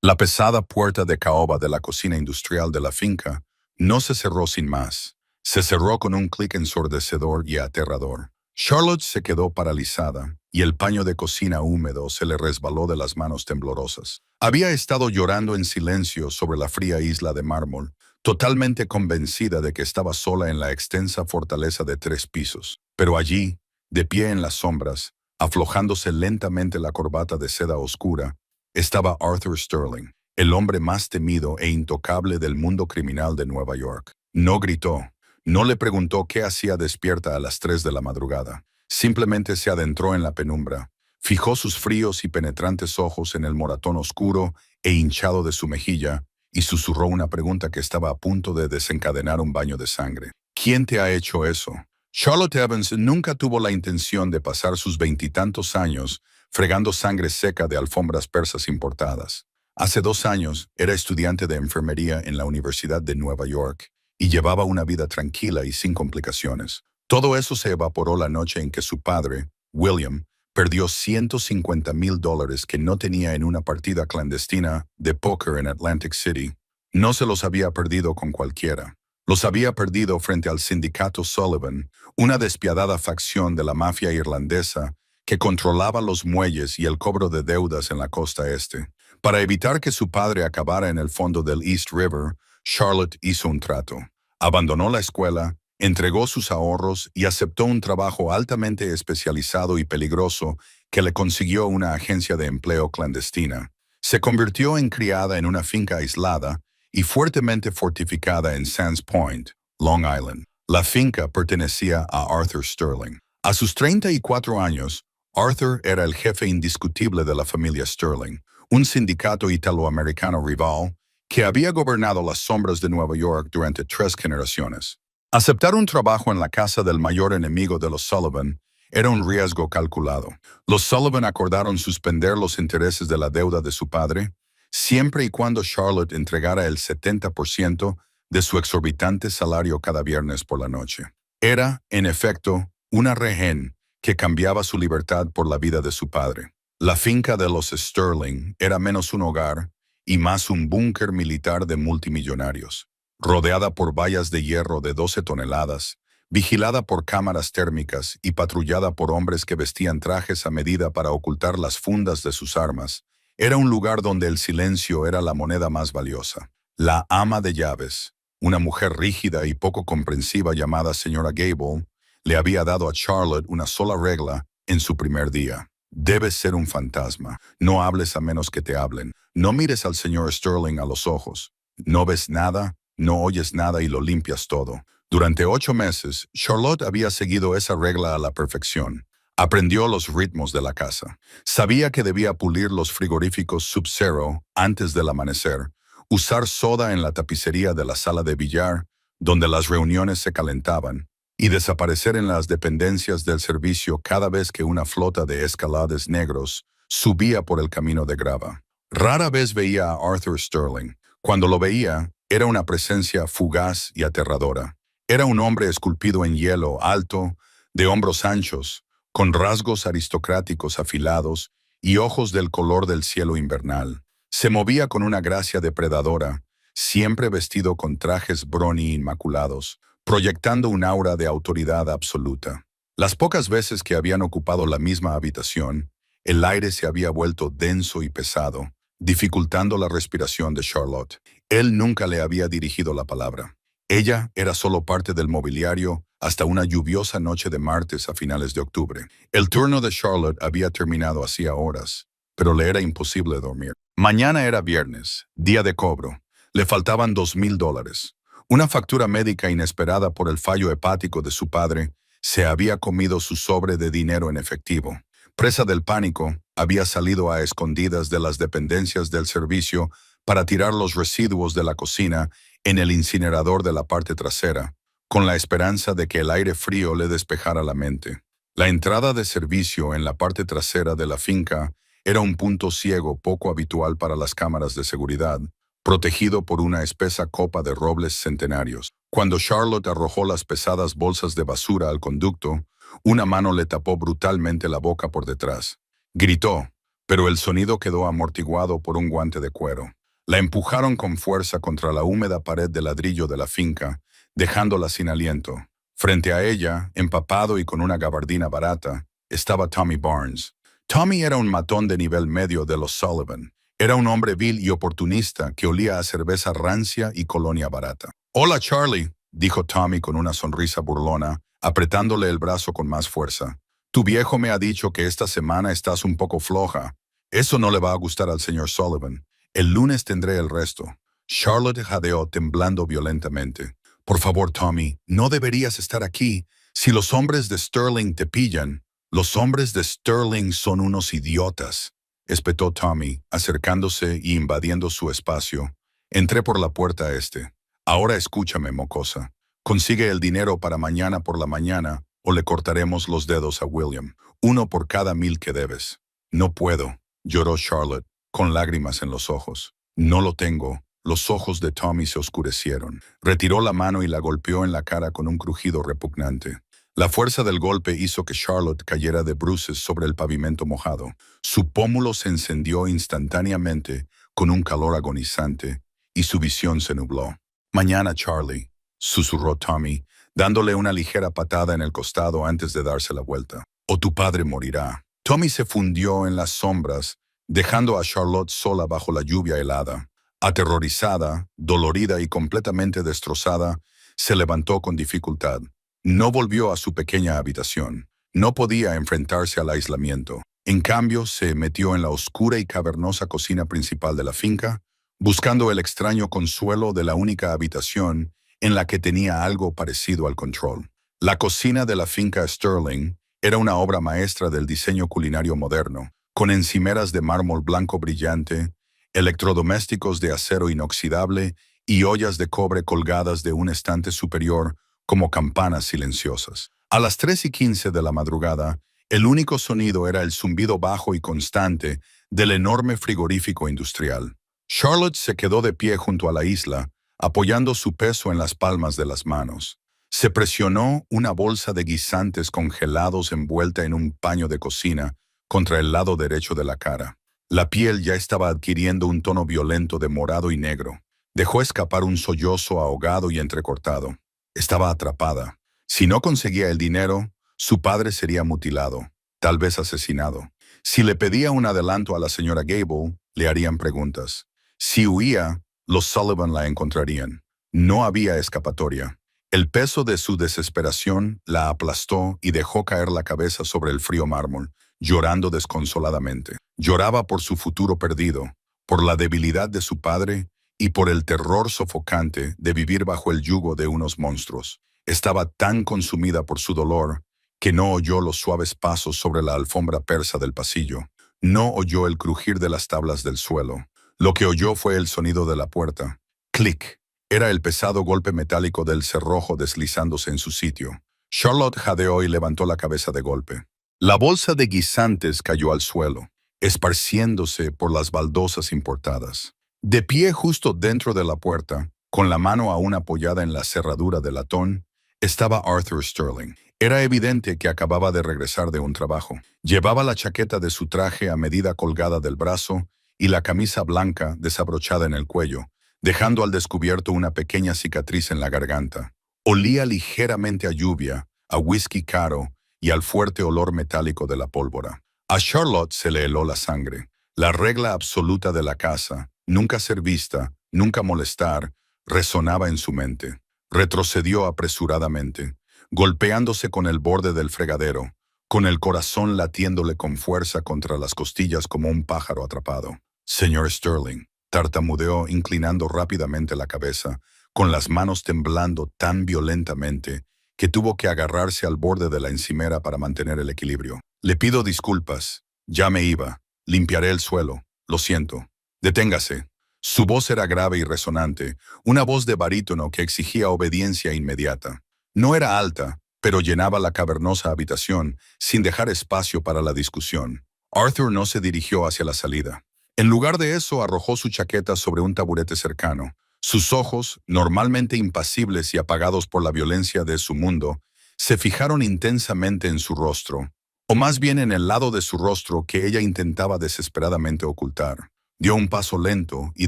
La pesada puerta de caoba de la cocina industrial de la finca no se cerró sin más. Se cerró con un clic ensordecedor y aterrador. Charlotte se quedó paralizada y el paño de cocina húmedo se le resbaló de las manos temblorosas. Había estado llorando en silencio sobre la fría isla de mármol, totalmente convencida de que estaba sola en la extensa fortaleza de 3 pisos. Pero allí, de pie en las sombras, aflojándose lentamente la corbata de seda oscura, estaba Arthur Sterling, el hombre más temido e intocable del mundo criminal de Nueva York. No gritó, no le preguntó qué hacía despierta a las 3 de la madrugada. Simplemente se adentró en la penumbra, fijó sus fríos y penetrantes ojos en el moratón oscuro e hinchado de su mejilla y susurró una pregunta que estaba a punto de desencadenar un baño de sangre. ¿Quién te ha hecho eso? Charlotte Evans nunca tuvo la intención de pasar sus 20 años fregando sangre seca de alfombras persas importadas. Hace 2 años era estudiante de enfermería en la Universidad de Nueva York y llevaba una vida tranquila y sin complicaciones. Todo eso se evaporó la noche en que su padre, William, perdió $150,000 que no tenía en una partida clandestina de póker en Atlantic City. No se los había perdido con cualquiera. Los había perdido frente al sindicato Sullivan, una despiadada facción de la mafia irlandesa que controlaba los muelles y el cobro de deudas en la costa este. Para evitar que su padre acabara en el fondo del East River, Charlotte hizo un trato. Abandonó la escuela, entregó sus ahorros y aceptó un trabajo altamente especializado y peligroso que le consiguió una agencia de empleo clandestina. Se convirtió en criada en una finca aislada y fuertemente fortificada en Sands Point, Long Island. La finca pertenecía a Arthur Sterling. A sus 34 años, Arthur era el jefe indiscutible de la familia Sterling, un sindicato italoamericano rival que había gobernado las sombras de Nueva York durante 3 generaciones. Aceptar un trabajo en la casa del mayor enemigo de los Sullivan era un riesgo calculado. Los Sullivan acordaron suspender los intereses de la deuda de su padre, siempre y cuando Charlotte entregara el 70% de su exorbitante salario cada viernes por la noche. Era, en efecto, una rehén que cambiaba su libertad por la vida de su padre. La finca de los Sterling era menos un hogar y más un búnker militar de multimillonarios, rodeada por vallas de hierro de 12 toneladas, vigilada por cámaras térmicas y patrullada por hombres que vestían trajes a medida para ocultar las fundas de sus armas. Era un lugar donde el silencio era la moneda más valiosa. La ama de llaves, una mujer rígida y poco comprensiva llamada señora Gable, le había dado a Charlotte una sola regla en su primer día. Debes ser un fantasma. No hables a menos que te hablen. No mires al señor Sterling a los ojos. No ves nada, no oyes nada y lo limpias todo. Durante 8 meses, Charlotte había seguido esa regla a la perfección. Aprendió los ritmos de la casa. Sabía que debía pulir los frigoríficos Sub-Zero antes del amanecer, usar soda en la tapicería de la sala de billar, donde las reuniones se calentaban, y desaparecer en las dependencias del servicio cada vez que una flota de escalades negros subía por el camino de grava. Rara vez veía a Arthur Sterling. Cuando lo veía, era una presencia fugaz y aterradora. Era un hombre esculpido en hielo, alto, de hombros anchos, con rasgos aristocráticos afilados y ojos del color del cielo invernal. Se movía con una gracia depredadora, siempre vestido con trajes Brony inmaculados, proyectando un aura de autoridad absoluta. Las pocas veces que habían ocupado la misma habitación, el aire se había vuelto denso y pesado, dificultando la respiración de Charlotte. Él nunca le había dirigido la palabra. Ella era solo parte del mobiliario hasta una lluviosa noche de martes a finales de octubre. El turno de Charlotte había terminado hacía horas, pero le era imposible dormir. Mañana era viernes, día de cobro. Le faltaban $2,000. Una factura médica inesperada por el fallo hepático de su padre se había comido su sobre de dinero en efectivo. Presa del pánico, había salido a escondidas de las dependencias del servicio para tirar los residuos de la cocina en el incinerador de la parte trasera, con la esperanza de que el aire frío le despejara la mente. La entrada de servicio en la parte trasera de la finca era un punto ciego poco habitual para las cámaras de seguridad, protegido por una espesa copa de robles centenarios. Cuando Charlotte arrojó las pesadas bolsas de basura al conducto, una mano le tapó brutalmente la boca por detrás. Gritó, pero el sonido quedó amortiguado por un guante de cuero. La empujaron con fuerza contra la húmeda pared de ladrillo de la finca, dejándola sin aliento. Frente a ella, empapado y con una gabardina barata, estaba Tommy Barnes. Tommy era un matón de nivel medio de los Sullivan. Era un hombre vil y oportunista que olía a cerveza rancia y colonia barata. «Hola, Charlie», dijo Tommy con una sonrisa burlona, apretándole el brazo con más fuerza. «Tu viejo me ha dicho que esta semana estás un poco floja. Eso no le va a gustar al señor Sullivan. El lunes tendré el resto». Charlotte jadeó temblando violentamente. «Por favor, Tommy, no deberías estar aquí. Si los hombres de Sterling te pillan, los hombres de Sterling son unos idiotas», espetó Tommy, acercándose y invadiendo su espacio. «Entré por la puerta este. Ahora escúchame, mocosa. Consigue el dinero para mañana por la mañana o le cortaremos los dedos a William. 1 por cada 1000 que debes». «No puedo», lloró Charlotte, con lágrimas en los ojos. «No lo tengo». Los ojos de Tommy se oscurecieron. Retiró la mano y la golpeó en la cara con un crujido repugnante. La fuerza del golpe hizo que Charlotte cayera de bruces sobre el pavimento mojado. Su pómulo se encendió instantáneamente con un calor agonizante y su visión se nubló. «Mañana, Charlie», susurró Tommy, dándole una ligera patada en el costado antes de darse la vuelta. «O tu padre morirá». Tommy se fundió en las sombras, dejando a Charlotte sola bajo la lluvia helada. Aterrorizada, dolorida y completamente destrozada, se levantó con dificultad. No volvió a su pequeña habitación. No podía enfrentarse al aislamiento. En cambio, se metió en la oscura y cavernosa cocina principal de la finca, buscando el extraño consuelo de la única habitación en la que tenía algo parecido al control. La cocina de la finca Sterling era una obra maestra del diseño culinario moderno, con encimeras de mármol blanco brillante, electrodomésticos de acero inoxidable y ollas de cobre colgadas de un estante superior como campanas silenciosas. A las 3:15 de la madrugada, el único sonido era el zumbido bajo y constante del enorme frigorífico industrial. Charlotte se quedó de pie junto a la isla, apoyando su peso en las palmas de las manos. Se presionó una bolsa de guisantes congelados envuelta en un paño de cocina contra el lado derecho de la cara. La piel ya estaba adquiriendo un tono violento de morado y negro. Dejó escapar un sollozo ahogado y entrecortado. Estaba atrapada. Si no conseguía el dinero, su padre sería mutilado, tal vez asesinado. Si le pedía un adelanto a la señora Gable, le harían preguntas. Si huía, los Sullivan la encontrarían. No había escapatoria. El peso de su desesperación la aplastó y dejó caer la cabeza sobre el frío mármol, llorando desconsoladamente. Lloraba por su futuro perdido, por la debilidad de su padre y por el terror sofocante de vivir bajo el yugo de unos monstruos. Estaba tan consumida por su dolor que no oyó los suaves pasos sobre la alfombra persa del pasillo. No oyó el crujir de las tablas del suelo. Lo que oyó fue el sonido de la puerta. Clic. Era el pesado golpe metálico del cerrojo deslizándose en su sitio. Charlotte jadeó y levantó la cabeza de golpe. La bolsa de guisantes cayó al suelo, esparciéndose por las baldosas importadas. De pie justo dentro de la puerta, con la mano aún apoyada en la cerradura de latón, estaba Arthur Sterling. Era evidente que acababa de regresar de un trabajo. Llevaba la chaqueta de su traje a medida colgada del brazo y la camisa blanca desabrochada en el cuello, dejando al descubierto una pequeña cicatriz en la garganta. Olía ligeramente a lluvia, a whisky caro y al fuerte olor metálico de la pólvora. A Charlotte se le heló la sangre. La regla absoluta de la casa, nunca ser vista, nunca molestar, resonaba en su mente. Retrocedió apresuradamente, golpeándose con el borde del fregadero, con el corazón latiéndole con fuerza contra las costillas como un pájaro atrapado. «Señor Sterling», tartamudeó inclinando rápidamente la cabeza, con las manos temblando tan violentamente que tuvo que agarrarse al borde de la encimera para mantener el equilibrio. «Le pido disculpas. Ya me iba. Limpiaré el suelo. Lo siento. Deténgase». Su voz era grave y resonante, una voz de barítono que exigía obediencia inmediata. No era alta, pero llenaba la cavernosa habitación sin dejar espacio para la discusión. Arthur no se dirigió hacia la salida. En lugar de eso, arrojó su chaqueta sobre un taburete cercano. Sus ojos, normalmente impasibles y apagados por la violencia de su mundo, se fijaron intensamente en su rostro, o más bien en el lado de su rostro que ella intentaba desesperadamente ocultar. Dio un paso lento y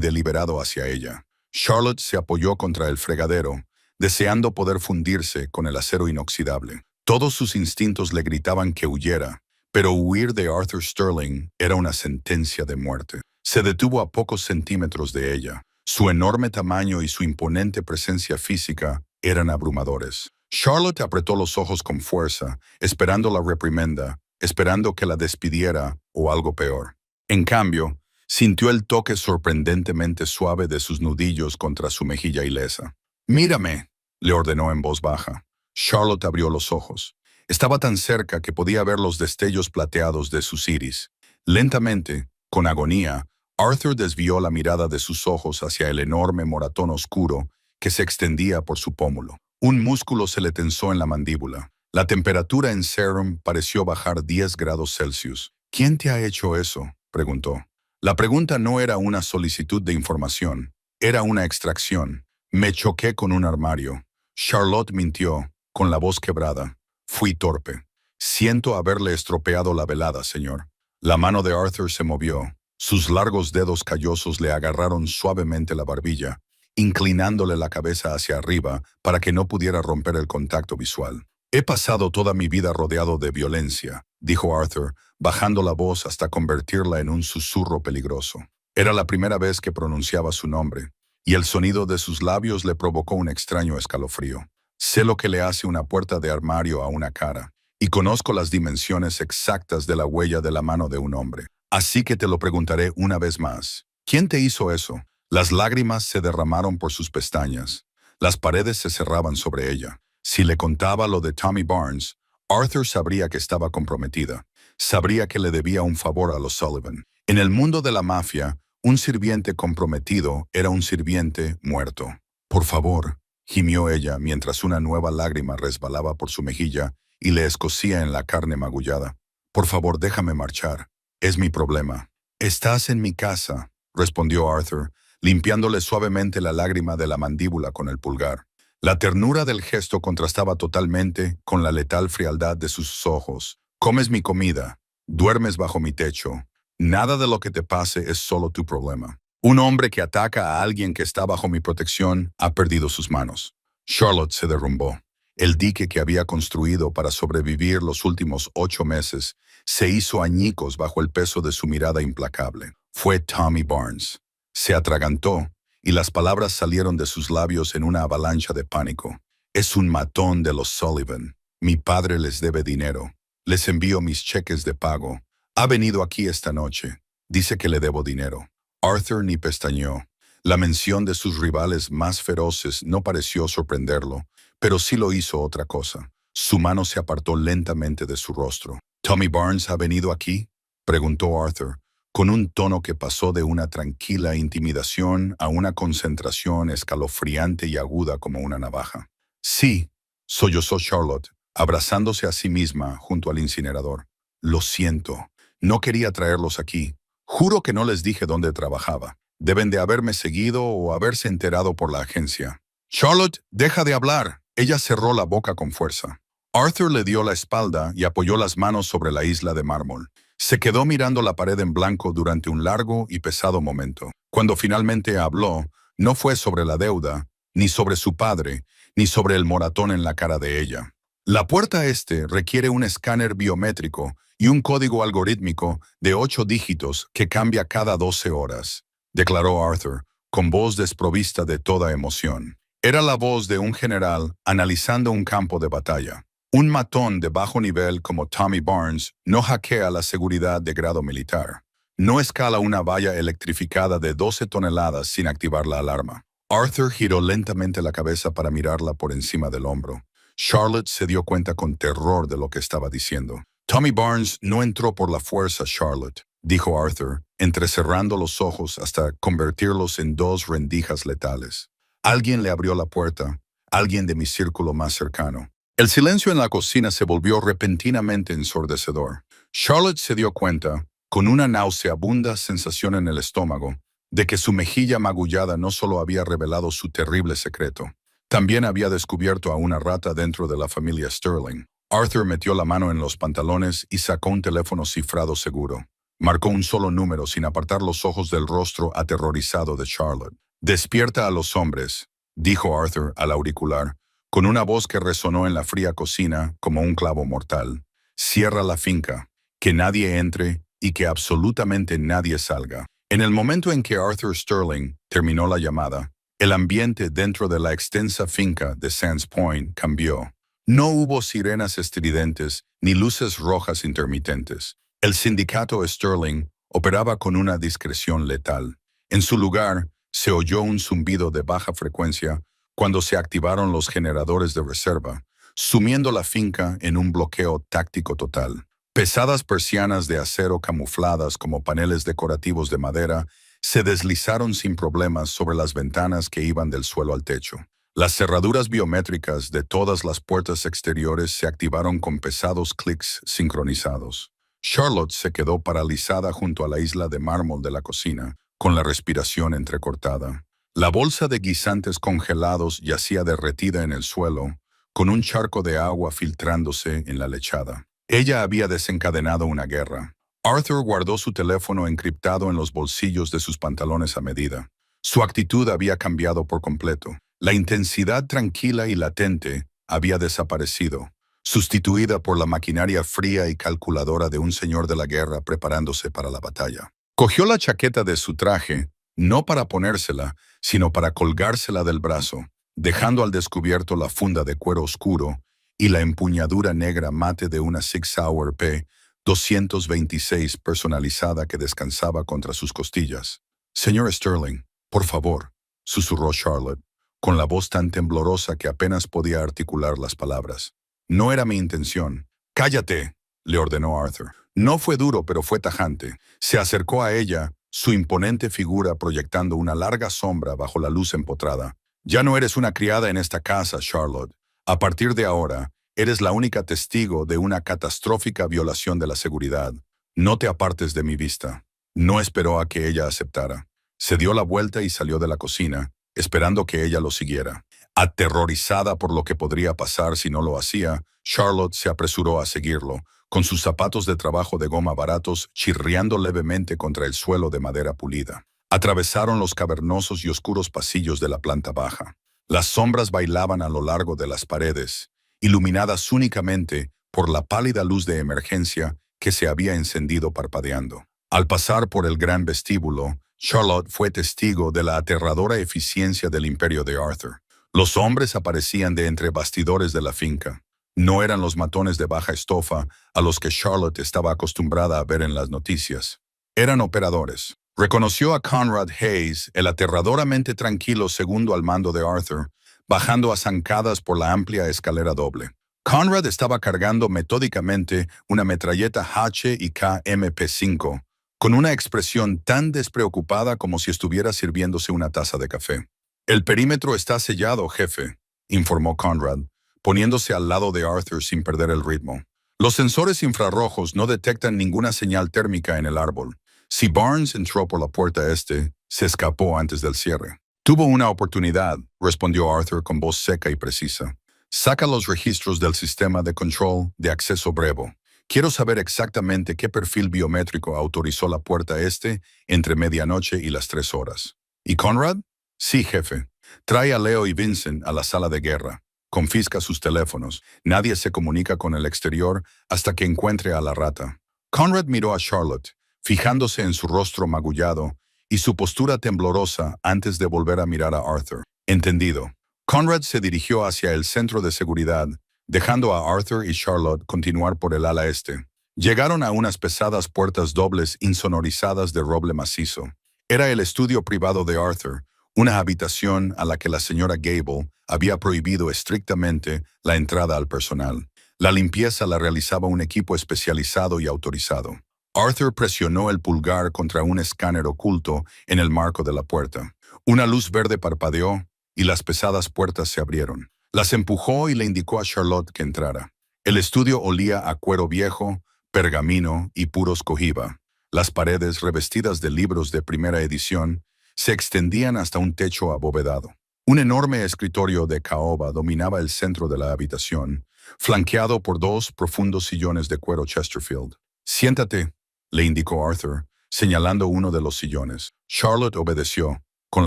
deliberado hacia ella. Charlotte se apoyó contra el fregadero, deseando poder fundirse con el acero inoxidable. Todos sus instintos le gritaban que huyera, pero huir de Arthur Sterling era una sentencia de muerte. Se detuvo a pocos centímetros de ella. Su enorme tamaño y su imponente presencia física eran abrumadores. Charlotte apretó los ojos con fuerza, esperando la reprimenda, esperando que la despidiera o algo peor. En cambio, sintió el toque sorprendentemente suave de sus nudillos contra su mejilla ilesa. «Mírame», le ordenó en voz baja. Charlotte abrió los ojos. Estaba tan cerca que podía ver los destellos plateados de sus iris. Lentamente, con agonía, Arthur desvió la mirada de sus ojos hacia el enorme moratón oscuro que se extendía por su pómulo. Un músculo se le tensó en la mandíbula. La temperatura en Sarum pareció bajar 10 grados Celsius. «¿Quién te ha hecho eso?», preguntó. La pregunta no era una solicitud de información, era una extracción. «Me choqué con un armario». Charlotte mintió, con la voz quebrada. «Fui torpe. Siento haberle estropeado la velada, señor». La mano de Arthur se movió. Sus largos dedos callosos le agarraron suavemente la barbilla, inclinándole la cabeza hacia arriba para que no pudiera romper el contacto visual. «He pasado toda mi vida rodeado de violencia», dijo Arthur, bajando la voz hasta convertirla en un susurro peligroso. Era la primera vez que pronunciaba su nombre, y el sonido de sus labios le provocó un extraño escalofrío. «Sé lo que le hace una puerta de armario a una cara, y conozco las dimensiones exactas de la huella de la mano de un hombre. Así que te lo preguntaré una vez más. ¿Quién te hizo eso?» Las lágrimas se derramaron por sus pestañas. Las paredes se cerraban sobre ella. Si le contaba lo de Tommy Barnes, Arthur sabría que estaba comprometida. Sabría que le debía un favor a los Sullivan. En el mundo de la mafia, un sirviente comprometido era un sirviente muerto. «Por favor», gimió ella mientras una nueva lágrima resbalaba por su mejilla y le escocía en la carne magullada. «Por favor, déjame marchar. Es mi problema». «Estás en mi casa», respondió Arthur, limpiándole suavemente la lágrima de la mandíbula con el pulgar. La ternura del gesto contrastaba totalmente con la letal frialdad de sus ojos. «Comes mi comida, duermes bajo mi techo. Nada de lo que te pase es solo tu problema. Un hombre que ataca a alguien que está bajo mi protección ha perdido sus manos». Charlotte se derrumbó. El dique que había construido para sobrevivir los últimos 8 meses se hizo añicos bajo el peso de su mirada implacable. Fue Tommy Barnes. Se atragantó, y las palabras salieron de sus labios en una avalancha de pánico. «Es un matón de los Sullivan. Mi padre les debe dinero. Les envío mis cheques de pago. Ha venido aquí esta noche. Dice que le debo dinero». Arthur ni pestañeó. La mención de sus rivales más feroces no pareció sorprenderlo, pero sí lo hizo otra cosa. Su mano se apartó lentamente de su rostro. «¿Tommy Barnes ha venido aquí?», preguntó Arthur, con un tono que pasó de una tranquila intimidación a una concentración escalofriante y aguda como una navaja. «Sí», sollozó Charlotte, abrazándose a sí misma junto al incinerador. «Lo siento. No quería traerlos aquí. Juro que no les dije dónde trabajaba. Deben de haberme seguido o haberse enterado por la agencia». «Charlotte, deja de hablar». Ella cerró la boca con fuerza. Arthur le dio la espalda y apoyó las manos sobre la isla de mármol. Se quedó mirando la pared en blanco durante un largo y pesado momento. Cuando finalmente habló, no fue sobre la deuda, ni sobre su padre, ni sobre el moratón en la cara de ella. «La puerta este requiere un escáner biométrico y un código algorítmico de 8 dígitos que cambia cada 12 horas», declaró Arthur, con voz desprovista de toda emoción. Era la voz de un general analizando un campo de batalla. Un matón de bajo nivel como Tommy Barnes no hackea la seguridad de grado militar. No escala una valla electrificada de 12 toneladas sin activar la alarma. Arthur giró lentamente la cabeza para mirarla por encima del hombro. Charlotte se dio cuenta con terror de lo que estaba diciendo. «Tommy Barnes no entró por la fuerza, Charlotte», dijo Arthur, entrecerrando los ojos hasta convertirlos en 2 rendijas letales. «Alguien le abrió la puerta, alguien de mi círculo más cercano». El silencio en la cocina se volvió repentinamente ensordecedor. Charlotte se dio cuenta, con una nauseabunda sensación en el estómago, de que su mejilla magullada no solo había revelado su terrible secreto, también había descubierto a una rata dentro de la familia Sterling. Arthur metió la mano en los pantalones y sacó un teléfono cifrado seguro. Marcó un solo número sin apartar los ojos del rostro aterrorizado de Charlotte. «Despierta a los hombres», dijo Arthur al auricular, con una voz que resonó en la fría cocina como un clavo mortal. «Cierra la finca, que nadie entre y que absolutamente nadie salga». En el momento en que Arthur Sterling terminó la llamada, el ambiente dentro de la extensa finca de Sands Point cambió. No hubo sirenas estridentes ni luces rojas intermitentes. El sindicato Sterling operaba con una discreción letal. En su lugar, se oyó un zumbido de baja frecuencia cuando se activaron los generadores de reserva, sumiendo la finca en un bloqueo táctico total. Pesadas persianas de acero camufladas como paneles decorativos de madera se deslizaron sin problemas sobre las ventanas que iban del suelo al techo. Las cerraduras biométricas de todas las puertas exteriores se activaron con pesados clics sincronizados. Charlotte se quedó paralizada junto a la isla de mármol de la cocina, con la respiración entrecortada. La bolsa de guisantes congelados yacía derretida en el suelo, con un charco de agua filtrándose en la lechada. Ella había desencadenado una guerra. Arthur guardó su teléfono encriptado en los bolsillos de sus pantalones a medida. Su actitud había cambiado por completo. La intensidad tranquila y latente había desaparecido, sustituida por la maquinaria fría y calculadora de un señor de la guerra preparándose para la batalla. Cogió la chaqueta de su traje, no para ponérsela, sino para colgársela del brazo, dejando al descubierto la funda de cuero oscuro y la empuñadura negra mate de una Sig Sauer P-226 personalizada que descansaba contra sus costillas. «Señor Sterling, por favor», susurró Charlotte, con la voz tan temblorosa que apenas podía articular las palabras. «No era mi intención». «Cállate», le ordenó Arthur. No fue duro, pero fue tajante. Se acercó a ella, su imponente figura proyectando una larga sombra bajo la luz empotrada. «Ya no eres una criada en esta casa, Charlotte. A partir de ahora, eres la única testigo de una catastrófica violación de la seguridad. No te apartes de mi vista». No esperó a que ella aceptara. Se dio la vuelta y salió de la cocina, esperando que ella lo siguiera. Aterrorizada por lo que podría pasar si no lo hacía, Charlotte se apresuró a seguirlo, con sus zapatos de trabajo de goma baratos chirriando levemente contra el suelo de madera pulida. Atravesaron los cavernosos y oscuros pasillos de la planta baja. Las sombras bailaban a lo largo de las paredes, iluminadas únicamente por la pálida luz de emergencia que se había encendido parpadeando. Al pasar por el gran vestíbulo, Charlotte fue testigo de la aterradora eficiencia del imperio de Arthur. Los hombres aparecían de entre bastidores de la finca. No eran los matones de baja estofa a los que Charlotte estaba acostumbrada a ver en las noticias. Eran operadores. Reconoció a Conrad Hayes, el aterradoramente tranquilo segundo al mando de Arthur, bajando a zancadas por la amplia escalera doble. Conrad estaba cargando metódicamente una metralleta H y K MP5, con una expresión tan despreocupada como si estuviera sirviéndose una taza de café. «El perímetro está sellado, jefe», informó Conrad, poniéndose al lado de Arthur sin perder el ritmo. «Los sensores infrarrojos no detectan ninguna señal térmica en el árbol. Si Barnes entró por la puerta este, se escapó antes del cierre». «Tuvo una oportunidad», respondió Arthur con voz seca y precisa. «Saca los registros del sistema de control de acceso Brevo. Quiero saber exactamente qué perfil biométrico autorizó la puerta este entre medianoche y las 3 horas». «¿Y Conrad?» «Sí, jefe. Trae a Leo y Vincent a la sala de guerra. Confisca sus teléfonos. Nadie se comunica con el exterior hasta que encuentre a la rata». Conrad miró a Charlotte, fijándose en su rostro magullado y su postura temblorosa antes de volver a mirar a Arthur. «Entendido». Conrad se dirigió hacia el centro de seguridad, dejando a Arthur y Charlotte continuar por el ala este. Llegaron a unas pesadas puertas dobles insonorizadas de roble macizo. Era el estudio privado de Arthur, una habitación a la que la señora Gable había prohibido estrictamente la entrada al personal. La limpieza la realizaba un equipo especializado y autorizado. Arthur presionó el pulgar contra un escáner oculto en el marco de la puerta. Una luz verde parpadeó y las pesadas puertas se abrieron. Las empujó y le indicó a Charlotte que entrara. El estudio olía a cuero viejo, pergamino y puros cohiba. Las paredes, revestidas de libros de primera edición, se extendían hasta un techo abovedado. Un enorme escritorio de caoba dominaba el centro de la habitación, flanqueado por 2 profundos sillones de cuero Chesterfield. «Siéntate», le indicó Arthur, señalando uno de los sillones. Charlotte obedeció, con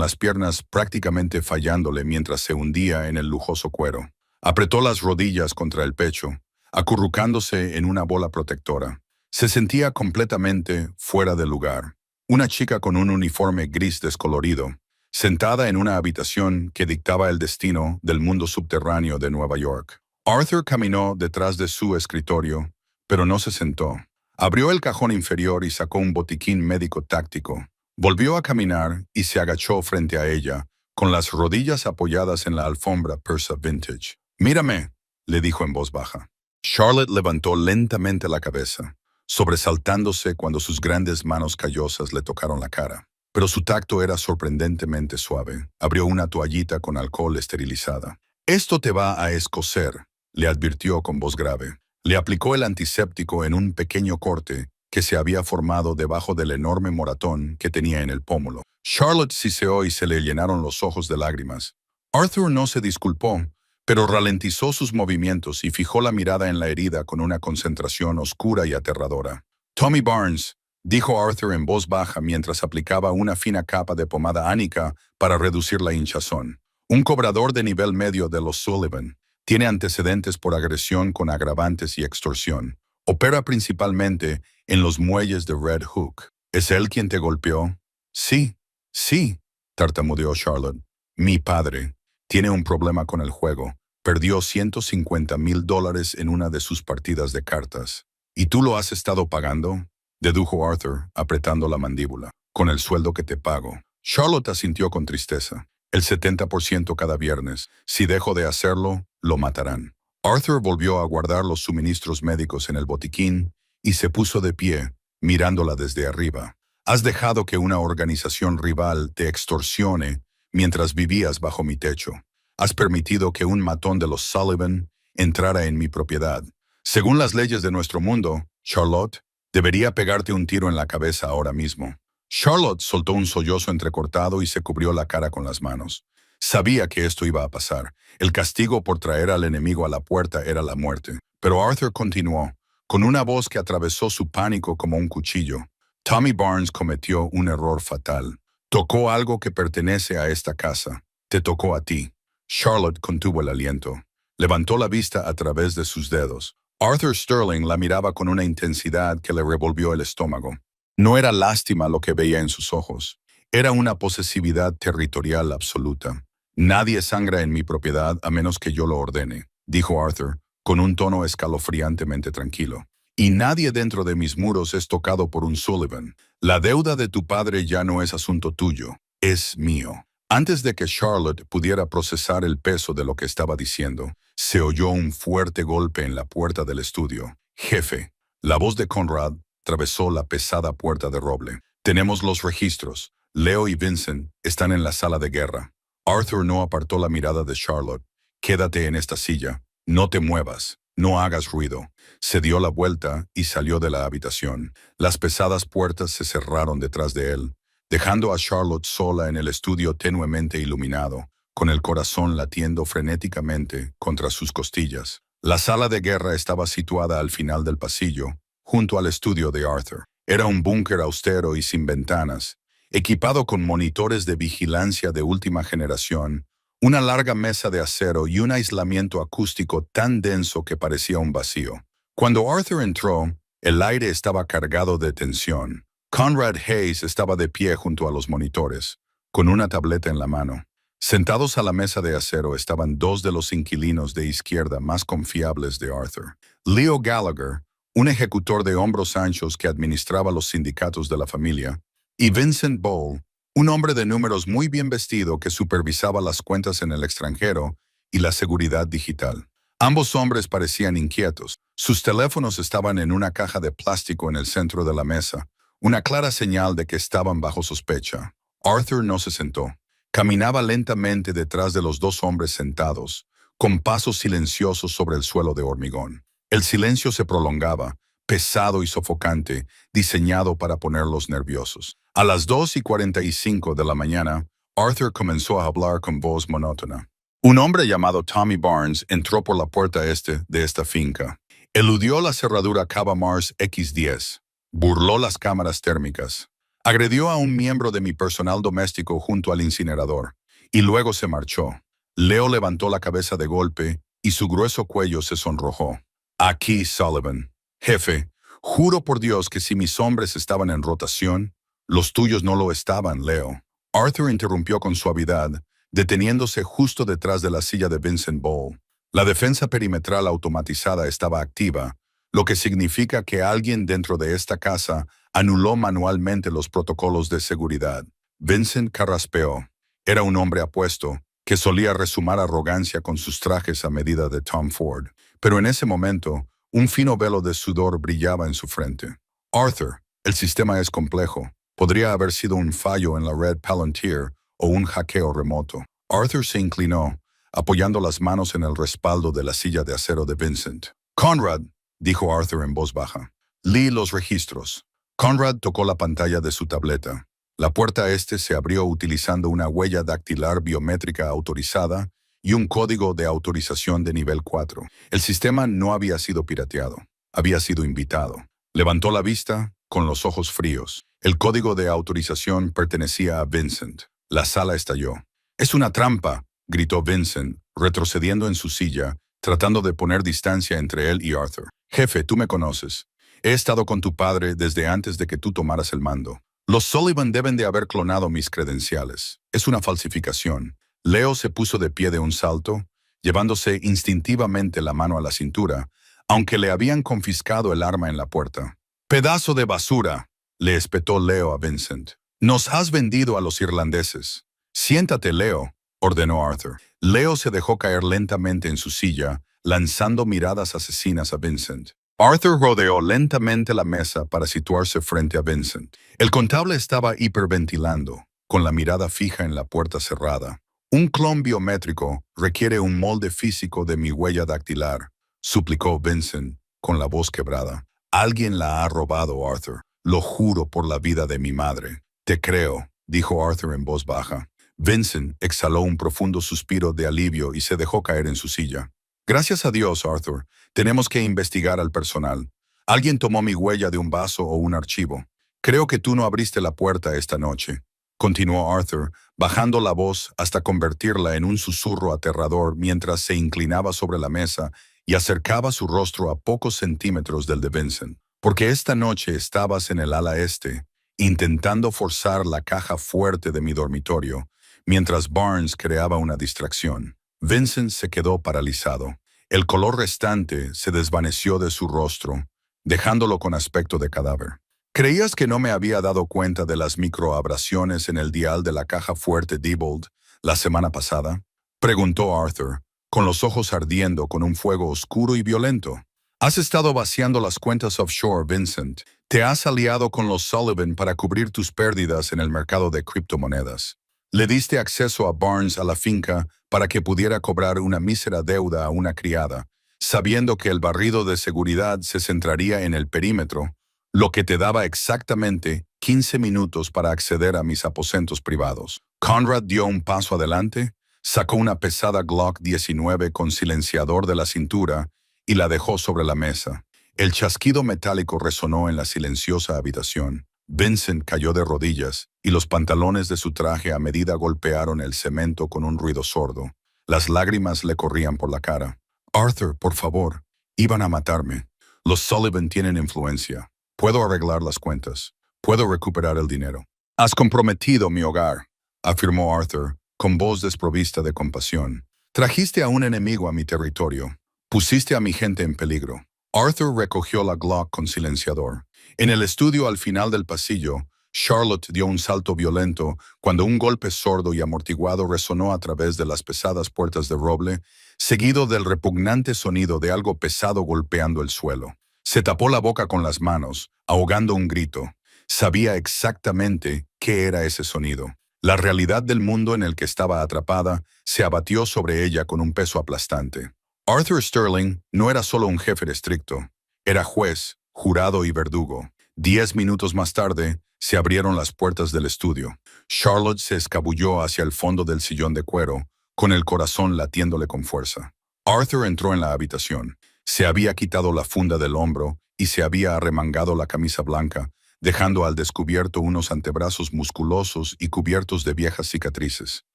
las piernas prácticamente fallándole mientras se hundía en el lujoso cuero. Apretó las rodillas contra el pecho, acurrucándose en una bola protectora. Se sentía completamente fuera de lugar. Una chica con un uniforme gris descolorido, sentada en una habitación que dictaba el destino del mundo subterráneo de Nueva York. Arthur caminó detrás de su escritorio, pero no se sentó. Abrió el cajón inferior y sacó un botiquín médico táctico. Volvió a caminar y se agachó frente a ella, con las rodillas apoyadas en la alfombra persa vintage. «Mírame», le dijo en voz baja. Charlotte levantó lentamente la cabeza, sobresaltándose cuando sus grandes manos callosas le tocaron la cara. Pero su tacto era sorprendentemente suave. Abrió una toallita con alcohol esterilizada. «Esto te va a escocer», le advirtió con voz grave. Le aplicó el antiséptico en un pequeño corte que se había formado debajo del enorme moratón que tenía en el pómulo. Charlotte siseó y se le llenaron los ojos de lágrimas. Arthur no se disculpó, pero ralentizó sus movimientos y fijó la mirada en la herida con una concentración oscura y aterradora. «Tommy Barnes», dijo Arthur en voz baja mientras aplicaba una fina capa de pomada ánica para reducir la hinchazón. «Un cobrador de nivel medio de los Sullivan. Tiene antecedentes por agresión con agravantes y extorsión. Opera principalmente en los muelles de Red Hook. ¿Es él quien te golpeó?» «Sí, sí», tartamudeó Charlotte. «Mi padre tiene un problema con el juego. Perdió $150,000 en una de sus partidas de cartas. ¿Y tú lo has estado pagando?», dedujo Arthur, apretando la mandíbula. «Con el sueldo que te pago». Charlotte asintió con tristeza. «El 70% cada viernes. Si dejo de hacerlo, lo matarán». Arthur volvió a guardar los suministros médicos en el botiquín y se puso de pie, mirándola desde arriba. «Has dejado que una organización rival te extorsione mientras vivías bajo mi techo. Has permitido que un matón de los Sullivan entrara en mi propiedad. Según las leyes de nuestro mundo, Charlotte, debería pegarte un tiro en la cabeza ahora mismo». Charlotte soltó un sollozo entrecortado y se cubrió la cara con las manos. Sabía que esto iba a pasar. El castigo por traer al enemigo a la puerta era la muerte. Pero Arthur continuó, con una voz que atravesó su pánico como un cuchillo. «Tommy Barnes cometió un error fatal. Tocó algo que pertenece a esta casa. Te tocó a ti». Charlotte contuvo el aliento. Levantó la vista a través de sus dedos. Arthur Sterling la miraba con una intensidad que le revolvió el estómago. No era lástima lo que veía en sus ojos. Era una posesividad territorial absoluta. «Nadie sangra en mi propiedad a menos que yo lo ordene», dijo Arthur, con un tono escalofriantemente tranquilo. «Y nadie dentro de mis muros es tocado por un Sullivan. La deuda de tu padre ya no es asunto tuyo, es mío». Antes de que Charlotte pudiera procesar el peso de lo que estaba diciendo, se oyó un fuerte golpe en la puerta del estudio. «Jefe». La voz de Conrad atravesó la pesada puerta de roble. «Tenemos los registros. Leo y Vincent están en la sala de guerra». Arthur no apartó la mirada de Charlotte. «Quédate en esta silla. No te muevas. No hagas ruido». Se dio la vuelta y salió de la habitación. Las pesadas puertas se cerraron detrás de él, dejando a Charlotte sola en el estudio tenuemente iluminado, con el corazón latiendo frenéticamente contra sus costillas. La sala de guerra estaba situada al final del pasillo, junto al estudio de Arthur. Era un búnker austero y sin ventanas, equipado con monitores de vigilancia de última generación, una larga mesa de acero y un aislamiento acústico tan denso que parecía un vacío. Cuando Arthur entró, el aire estaba cargado de tensión. Conrad Hayes estaba de pie junto a los monitores, con una tableta en la mano. Sentados a la mesa de acero estaban dos de los inquilinos de izquierda más confiables de Arthur. Leo Gallagher, un ejecutor de hombros anchos que administraba los sindicatos de la familia, y Vincent Ball, un hombre de números muy bien vestido que supervisaba las cuentas en el extranjero y la seguridad digital. Ambos hombres parecían inquietos. Sus teléfonos estaban en una caja de plástico en el centro de la mesa, una clara señal de que estaban bajo sospecha. Arthur no se sentó. Caminaba lentamente detrás de los dos hombres sentados, con pasos silenciosos sobre el suelo de hormigón. El silencio se prolongaba, pesado y sofocante, diseñado para ponerlos nerviosos. A las 2:45 de la mañana, Arthur comenzó a hablar con voz monótona. «Un hombre llamado Tommy Barnes entró por la puerta este de esta finca. Eludió la cerradura Cava Mars X10. burló las cámaras térmicas, agredió a un miembro de mi personal doméstico junto al incinerador, y luego se marchó. Leo levantó la cabeza de golpe y su grueso cuello se sonrojó. Aquí, Sullivan. Jefe, juro por Dios que si mis hombres estaban en rotación, los tuyos no lo estaban, Leo. Arthur interrumpió con suavidad, deteniéndose justo detrás de la silla de Vincent Ball. La defensa perimetral automatizada estaba activa, lo que significa que alguien dentro de esta casa anuló manualmente los protocolos de seguridad. Vincent carraspeó. Era un hombre apuesto, que solía resumar arrogancia con sus trajes a medida de Tom Ford. Pero en ese momento, un fino velo de sudor brillaba en su frente. Arthur, el sistema es complejo. Podría haber sido un fallo en la red Palantir o un hackeo remoto. Arthur se inclinó, apoyando las manos en el respaldo de la silla de acero de Vincent. Conrad, dijo Arthur en voz baja. Lee los registros. Conrad tocó la pantalla de su tableta. La puerta se abrió utilizando una huella dactilar biométrica autorizada y un código de autorización de nivel 4. El sistema no había sido pirateado. Había sido invitado. Levantó la vista, con los ojos fríos. El código de autorización pertenecía a Vincent. La sala estalló. «Es una trampa», gritó Vincent, retrocediendo en su silla, tratando de poner distancia entre él y Arthur. «Jefe, tú me conoces. He estado con tu padre desde antes de que tú tomaras el mando. Los Sullivan deben de haber clonado mis credenciales. Es una falsificación». Leo se puso de pie de un salto, llevándose instintivamente la mano a la cintura, aunque le habían confiscado el arma en la puerta. «¡Pedazo de basura!», le espetó Leo a Vincent. «Nos has vendido a los irlandeses». «Siéntate, Leo», ordenó Arthur. Leo se dejó caer lentamente en su silla, lanzando miradas asesinas a Vincent. Arthur rodeó lentamente la mesa para situarse frente a Vincent. El contable estaba hiperventilando, con la mirada fija en la puerta cerrada. «Un clon biométrico requiere un molde físico de mi huella dactilar», suplicó Vincent, con la voz quebrada. «Alguien la ha robado, Arthur. Lo juro por la vida de mi madre». «Te creo», dijo Arthur en voz baja. Vincent exhaló un profundo suspiro de alivio y se dejó caer en su silla. «Gracias a Dios, Arthur. Tenemos que investigar al personal. Alguien tomó mi huella de un vaso o un archivo. Creo que tú no abriste la puerta esta noche», continuó Arthur, bajando la voz hasta convertirla en un susurro aterrador mientras se inclinaba sobre la mesa y acercaba su rostro a pocos centímetros del de Vincent. «Porque esta noche estabas en el ala este, intentando forzar la caja fuerte de mi dormitorio, mientras Barnes creaba una distracción». Vincent se quedó paralizado. El color restante se desvaneció de su rostro, dejándolo con aspecto de cadáver. «¿Creías que no me había dado cuenta de las microabrasiones en el dial de la caja fuerte Diebold la semana pasada?», preguntó Arthur, con los ojos ardiendo con un fuego oscuro y violento. «Has estado vaciando las cuentas offshore, Vincent. Te has aliado con los Sullivan para cubrir tus pérdidas en el mercado de criptomonedas. Le diste acceso a Barnes a la finca para que pudiera cobrar una mísera deuda a una criada, sabiendo que el barrido de seguridad se centraría en el perímetro, lo que te daba exactamente 15 minutos para acceder a mis aposentos privados». Conrad dio un paso adelante, sacó una pesada Glock 19 con silenciador de la cintura y la dejó sobre la mesa. El chasquido metálico resonó en la silenciosa habitación. Vincent cayó de rodillas y los pantalones de su traje a medida golpearon el cemento con un ruido sordo. Las lágrimas le corrían por la cara. «Arthur, por favor. Iban a matarme. Los Sullivan tienen influencia. Puedo arreglar las cuentas. Puedo recuperar el dinero». «Has comprometido mi hogar», afirmó Arthur, con voz desprovista de compasión. «Trajiste a un enemigo a mi territorio. Pusiste a mi gente en peligro». Arthur recogió la Glock con silenciador. En el estudio al final del pasillo, Charlotte dio un salto violento cuando un golpe sordo y amortiguado resonó a través de las pesadas puertas de roble, seguido del repugnante sonido de algo pesado golpeando el suelo. Se tapó la boca con las manos, ahogando un grito. Sabía exactamente qué era ese sonido. La realidad del mundo en el que estaba atrapada se abatió sobre ella con un peso aplastante. Arthur Sterling no era solo un jefe estricto, era juez, jurado y verdugo. 10 minutos más tarde, se abrieron las puertas del estudio. Charlotte se escabulló hacia el fondo del sillón de cuero, con el corazón latiéndole con fuerza. Arthur entró en la habitación. Se había quitado la funda del hombro y se había arremangado la camisa blanca, dejando al descubierto unos antebrazos musculosos y cubiertos de viejas cicatrices.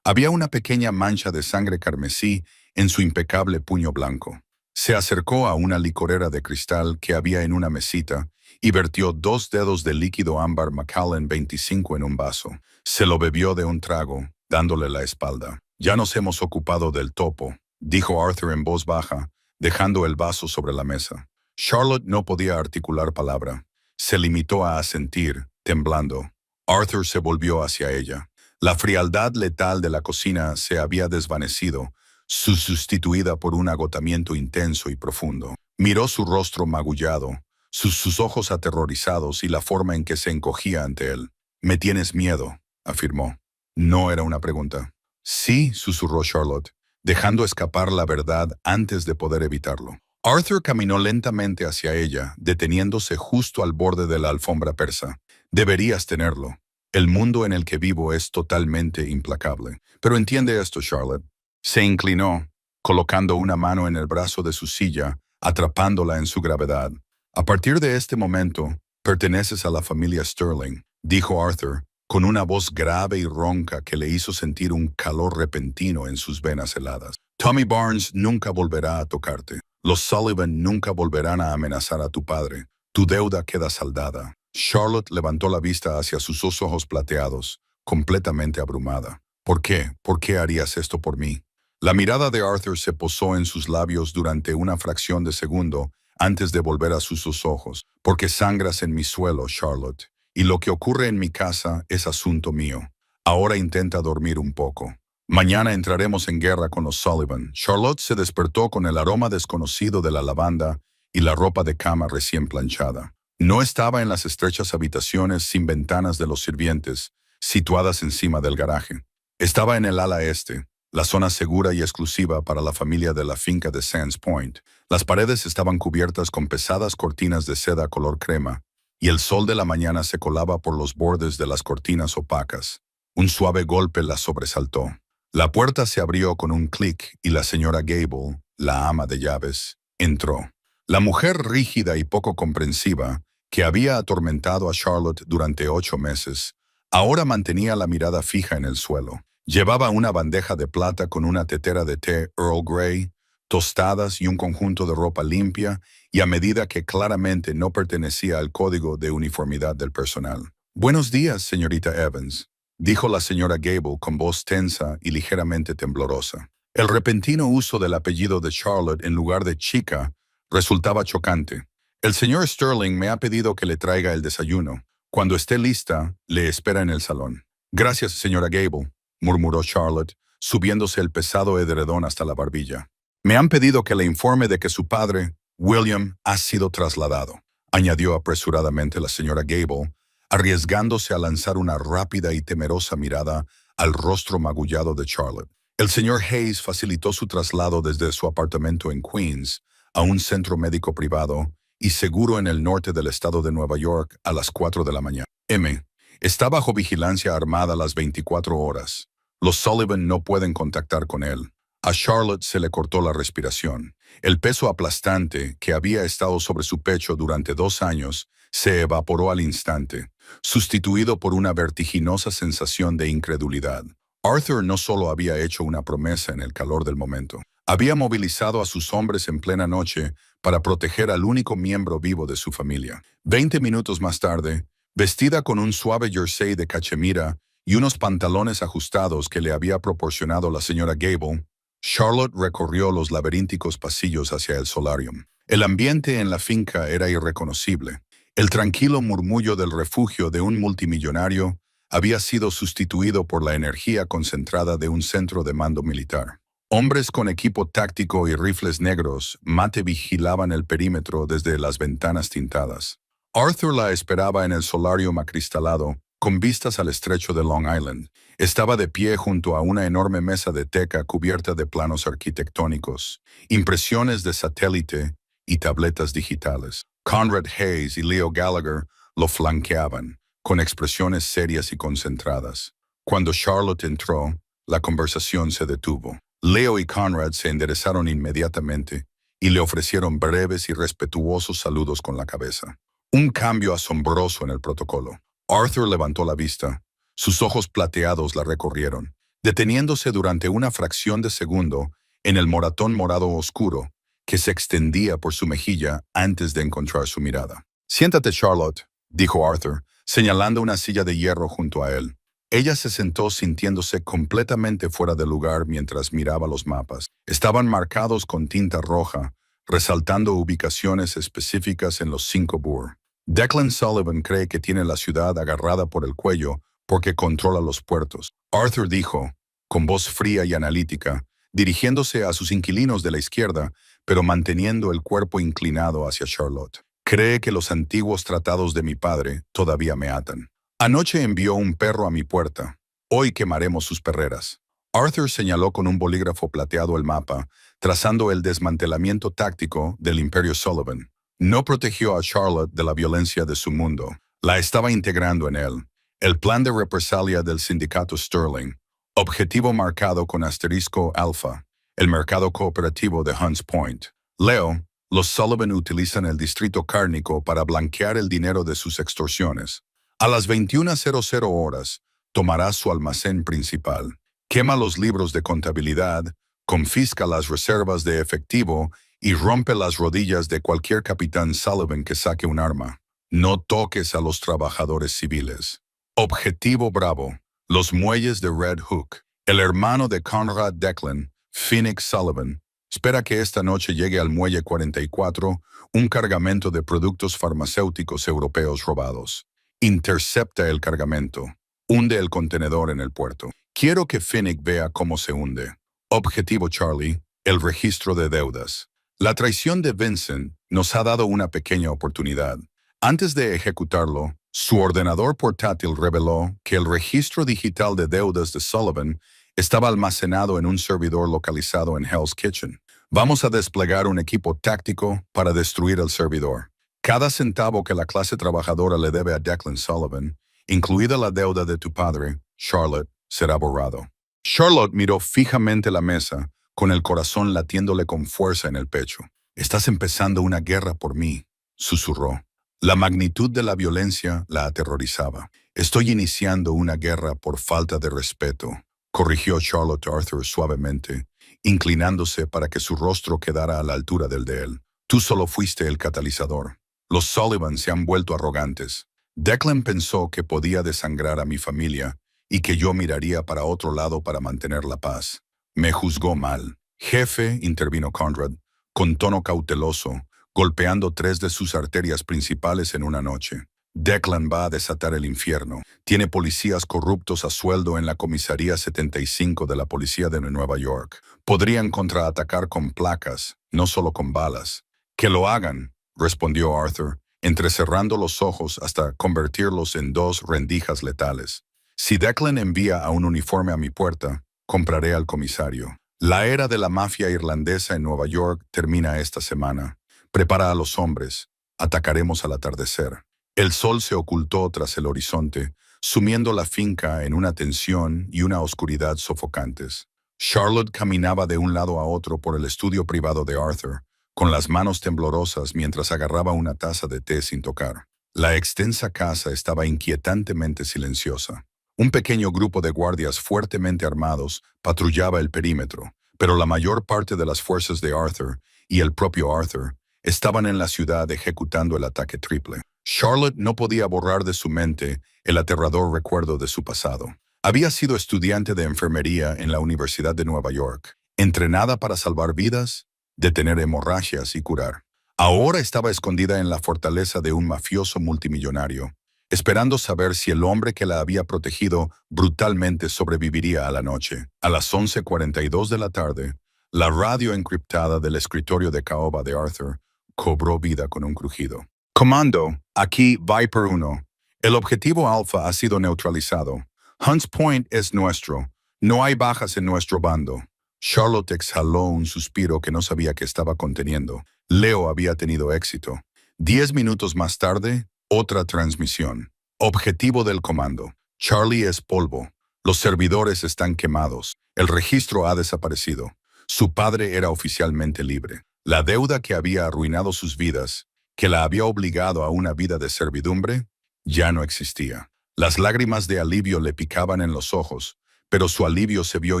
Había una pequeña mancha de sangre carmesí en su impecable puño blanco. Se acercó a una licorera de cristal que había en una mesita y vertió 2 dedos de líquido ámbar Macallan 25 en un vaso. Se lo bebió de un trago, dándole la espalda. «Ya nos hemos ocupado del topo», dijo Arthur en voz baja, dejando el vaso sobre la mesa. Charlotte no podía articular palabra. Se limitó a asentir, temblando. Arthur se volvió hacia ella. La frialdad letal de la cocina se había desvanecido, sustituida por un agotamiento intenso y profundo. Miró su rostro magullado, sus ojos aterrorizados y la forma en que se encogía ante él. «Me tienes miedo», afirmó. No era una pregunta. «Sí», susurró Charlotte, dejando escapar la verdad antes de poder evitarlo. Arthur caminó lentamente hacia ella, deteniéndose justo al borde de la alfombra persa. «Deberías tenerlo. El mundo en el que vivo es totalmente implacable. Pero entiende esto, Charlotte». Se inclinó, colocando una mano en el brazo de su silla, atrapándola en su gravedad. «A partir de este momento, perteneces a la familia Sterling», dijo Arthur, con una voz grave y ronca que le hizo sentir un calor repentino en sus venas heladas. «Tommy Barnes nunca volverá a tocarte. Los Sullivan nunca volverán a amenazar a tu padre. Tu deuda queda saldada». Charlotte levantó la vista hacia sus 2 ojos plateados, completamente abrumada. «¿Por qué? ¿Por qué harías esto por mí?». La mirada de Arthur se posó en sus labios durante una fracción de segundo antes de volver a sus 2 ojos. «Porque sangras en mi suelo, Charlotte. Y lo que ocurre en mi casa es asunto mío. Ahora intenta dormir un poco. Mañana entraremos en guerra con los Sullivan». Charlotte se despertó con el aroma desconocido de la lavanda y la ropa de cama recién planchada. No estaba en las estrechas habitaciones sin ventanas de los sirvientes, situadas encima del garaje. Estaba en el ala este, la zona segura y exclusiva para la familia de la finca de Sands Point. Las paredes estaban cubiertas con pesadas cortinas de seda color crema, y el sol de la mañana se colaba por los bordes de las cortinas opacas. Un suave golpe la sobresaltó. La puerta se abrió con un clic y la señora Gable, la ama de llaves, entró. La mujer rígida y poco comprensiva, que había atormentado a Charlotte durante 8 meses, ahora mantenía la mirada fija en el suelo. Llevaba una bandeja de plata con una tetera de té Earl Grey, tostadas y un conjunto de ropa limpia, y a medida que claramente no pertenecía al código de uniformidad del personal. «Buenos días, señorita Evans», dijo la señora Gable con voz tensa y ligeramente temblorosa. El repentino uso del apellido de Charlotte en lugar de chica resultaba chocante. «El señor Sterling me ha pedido que le traiga el desayuno. Cuando esté lista, le espera en el salón». «Gracias, señora Gable», murmuró Charlotte, subiéndose el pesado edredón hasta la barbilla. «Me han pedido que le informe de que su padre, William, ha sido trasladado», añadió apresuradamente la señora Gable, arriesgándose a lanzar una rápida y temerosa mirada al rostro magullado de Charlotte. El señor Hayes facilitó su traslado desde su apartamento en Queens a un centro médico privado y seguro en el norte del estado de Nueva York a las 4 de la mañana. M. Está bajo vigilancia armada las 24 horas. Los Sullivan no pueden contactar con él. A Charlotte se le cortó la respiración. El peso aplastante que había estado sobre su pecho durante 2 años se evaporó al instante, sustituido por una vertiginosa sensación de incredulidad. Arthur no solo había hecho una promesa en el calor del momento, había movilizado a sus hombres en plena noche para proteger al único miembro vivo de su familia. 20 minutos más tarde, vestida con un suave jersey de cachemira y unos pantalones ajustados que le había proporcionado la señora Gable, Charlotte recorrió los laberínticos pasillos hacia el solarium. El ambiente en la finca era irreconocible. El tranquilo murmullo del refugio de un multimillonario había sido sustituido por la energía concentrada de un centro de mando militar. Hombres con equipo táctico y rifles negros mate vigilaban el perímetro desde las ventanas tintadas. Arthur la esperaba en el solarium acristalado, con vistas al estrecho de Long Island. Estaba de pie junto a una enorme mesa de teca cubierta de planos arquitectónicos, impresiones de satélite y tabletas digitales. Conrad Hayes y Leo Gallagher lo flanqueaban, con expresiones serias y concentradas. Cuando Charlotte entró, la conversación se detuvo. Leo y Conrad se enderezaron inmediatamente y le ofrecieron breves y respetuosos saludos con la cabeza. Un cambio asombroso en el protocolo. Arthur levantó la vista. Sus ojos plateados la recorrieron, deteniéndose durante una fracción de segundo en el moratón morado oscuro que se extendía por su mejilla antes de encontrar su mirada. «Siéntate, Charlotte», dijo Arthur, señalando una silla de hierro junto a él. Ella se sentó sintiéndose completamente fuera de lugar mientras miraba los mapas. Estaban marcados con tinta roja, resaltando ubicaciones específicas en los 5 Burr. Declan Sullivan cree que tiene la ciudad agarrada por el cuello porque controla los puertos. Arthur dijo, con voz fría y analítica, dirigiéndose a sus inquilinos de la izquierda, pero manteniendo el cuerpo inclinado hacia Charlotte. Cree que los antiguos tratados de mi padre todavía me atan. Anoche envió un perro a mi puerta. Hoy quemaremos sus perreras. Arthur señaló con un bolígrafo plateado el mapa, trazando el desmantelamiento táctico del Imperio Sullivan. No protegió a Charlotte de la violencia de su mundo. La estaba integrando en él. El plan de represalia del sindicato Sterling. Objetivo marcado con asterisco alfa. El mercado cooperativo de Hunts Point. Leo, los Sullivan utilizan el distrito cárnico para blanquear el dinero de sus extorsiones. A las 21:00 horas, tomará su almacén principal. Quema los libros de contabilidad, confisca las reservas de efectivo y rompe las rodillas de cualquier capitán Sullivan que saque un arma. No toques a los trabajadores civiles. Objetivo Bravo. Los muelles de Red Hook. El hermano de Conrad Declan, Phoenix Sullivan, espera que esta noche llegue al muelle 44 un cargamento de productos farmacéuticos europeos robados. Intercepta el cargamento. Hunde el contenedor en el puerto. Quiero que Phoenix vea cómo se hunde. Objetivo Charlie, el registro de deudas. La traición de Vincent nos ha dado una pequeña oportunidad. Antes de ejecutarlo, su ordenador portátil reveló que el registro digital de deudas de Sullivan estaba almacenado en un servidor localizado en Hell's Kitchen. Vamos a desplegar un equipo táctico para destruir el servidor. Cada centavo que la clase trabajadora le debe a Declan Sullivan, incluida la deuda de tu padre, Charlotte, será borrado. Charlotte miró fijamente la mesa, con el corazón latiéndole con fuerza en el pecho. «Estás empezando una guerra por mí», susurró. La magnitud de la violencia la aterrorizaba. «Estoy iniciando una guerra por falta de respeto», corrigió Charlotte Arthur suavemente, inclinándose para que su rostro quedara a la altura del de él. «Tú solo fuiste el catalizador. Los Sullivan se han vuelto arrogantes. Declan pensó que podía desangrar a mi familia y que yo miraría para otro lado para mantener la paz. Me juzgó mal». «Jefe», intervino Conrad, con tono cauteloso, golpeando 3 de sus arterias principales en una noche. «Declan va a desatar el infierno. Tiene policías corruptos a sueldo en la comisaría 75 de la policía de Nueva York. Podrían contraatacar con placas, no solo con balas». «Que lo hagan», respondió Arthur, entrecerrando los ojos hasta convertirlos en 2 rendijas letales. «Si Declan envía a un uniforme a mi puerta, compraré al comisario. La era de la mafia irlandesa en Nueva York termina esta semana. Prepara a los hombres. Atacaremos al atardecer». El sol se ocultó tras el horizonte, sumiendo la finca en una tensión y una oscuridad sofocantes. Charlotte caminaba de un lado a otro por el estudio privado de Arthur, con las manos temblorosas mientras agarraba una taza de té sin tocar. La extensa casa estaba inquietantemente silenciosa. Un pequeño grupo de guardias fuertemente armados patrullaba el perímetro, pero la mayor parte de las fuerzas de Arthur y el propio Arthur estaban en la ciudad ejecutando el ataque triple. Charlotte no podía borrar de su mente el aterrador recuerdo de su pasado. Había sido estudiante de enfermería en la Universidad de Nueva York, entrenada para salvar vidas, detener hemorragias y curar. Ahora estaba escondida en la fortaleza de un mafioso multimillonario, esperando saber si el hombre que la había protegido brutalmente sobreviviría a la noche. A las 11:42 de la tarde, la radio encriptada del escritorio de caoba de Arthur cobró vida con un crujido. «Comando, aquí Viper 1. El objetivo Alpha ha sido neutralizado. Hunts Point es nuestro. No hay bajas en nuestro bando». Charlotte exhaló un suspiro que no sabía que estaba conteniendo. Leo había tenido éxito. 10 minutos más tarde, otra transmisión. Objetivo del comando. Charlie es polvo. Los servidores están quemados. El registro ha desaparecido. Su padre era oficialmente libre. La deuda que había arruinado sus vidas, que la había obligado a una vida de servidumbre, ya no existía. Las lágrimas de alivio le picaban en los ojos, pero su alivio se vio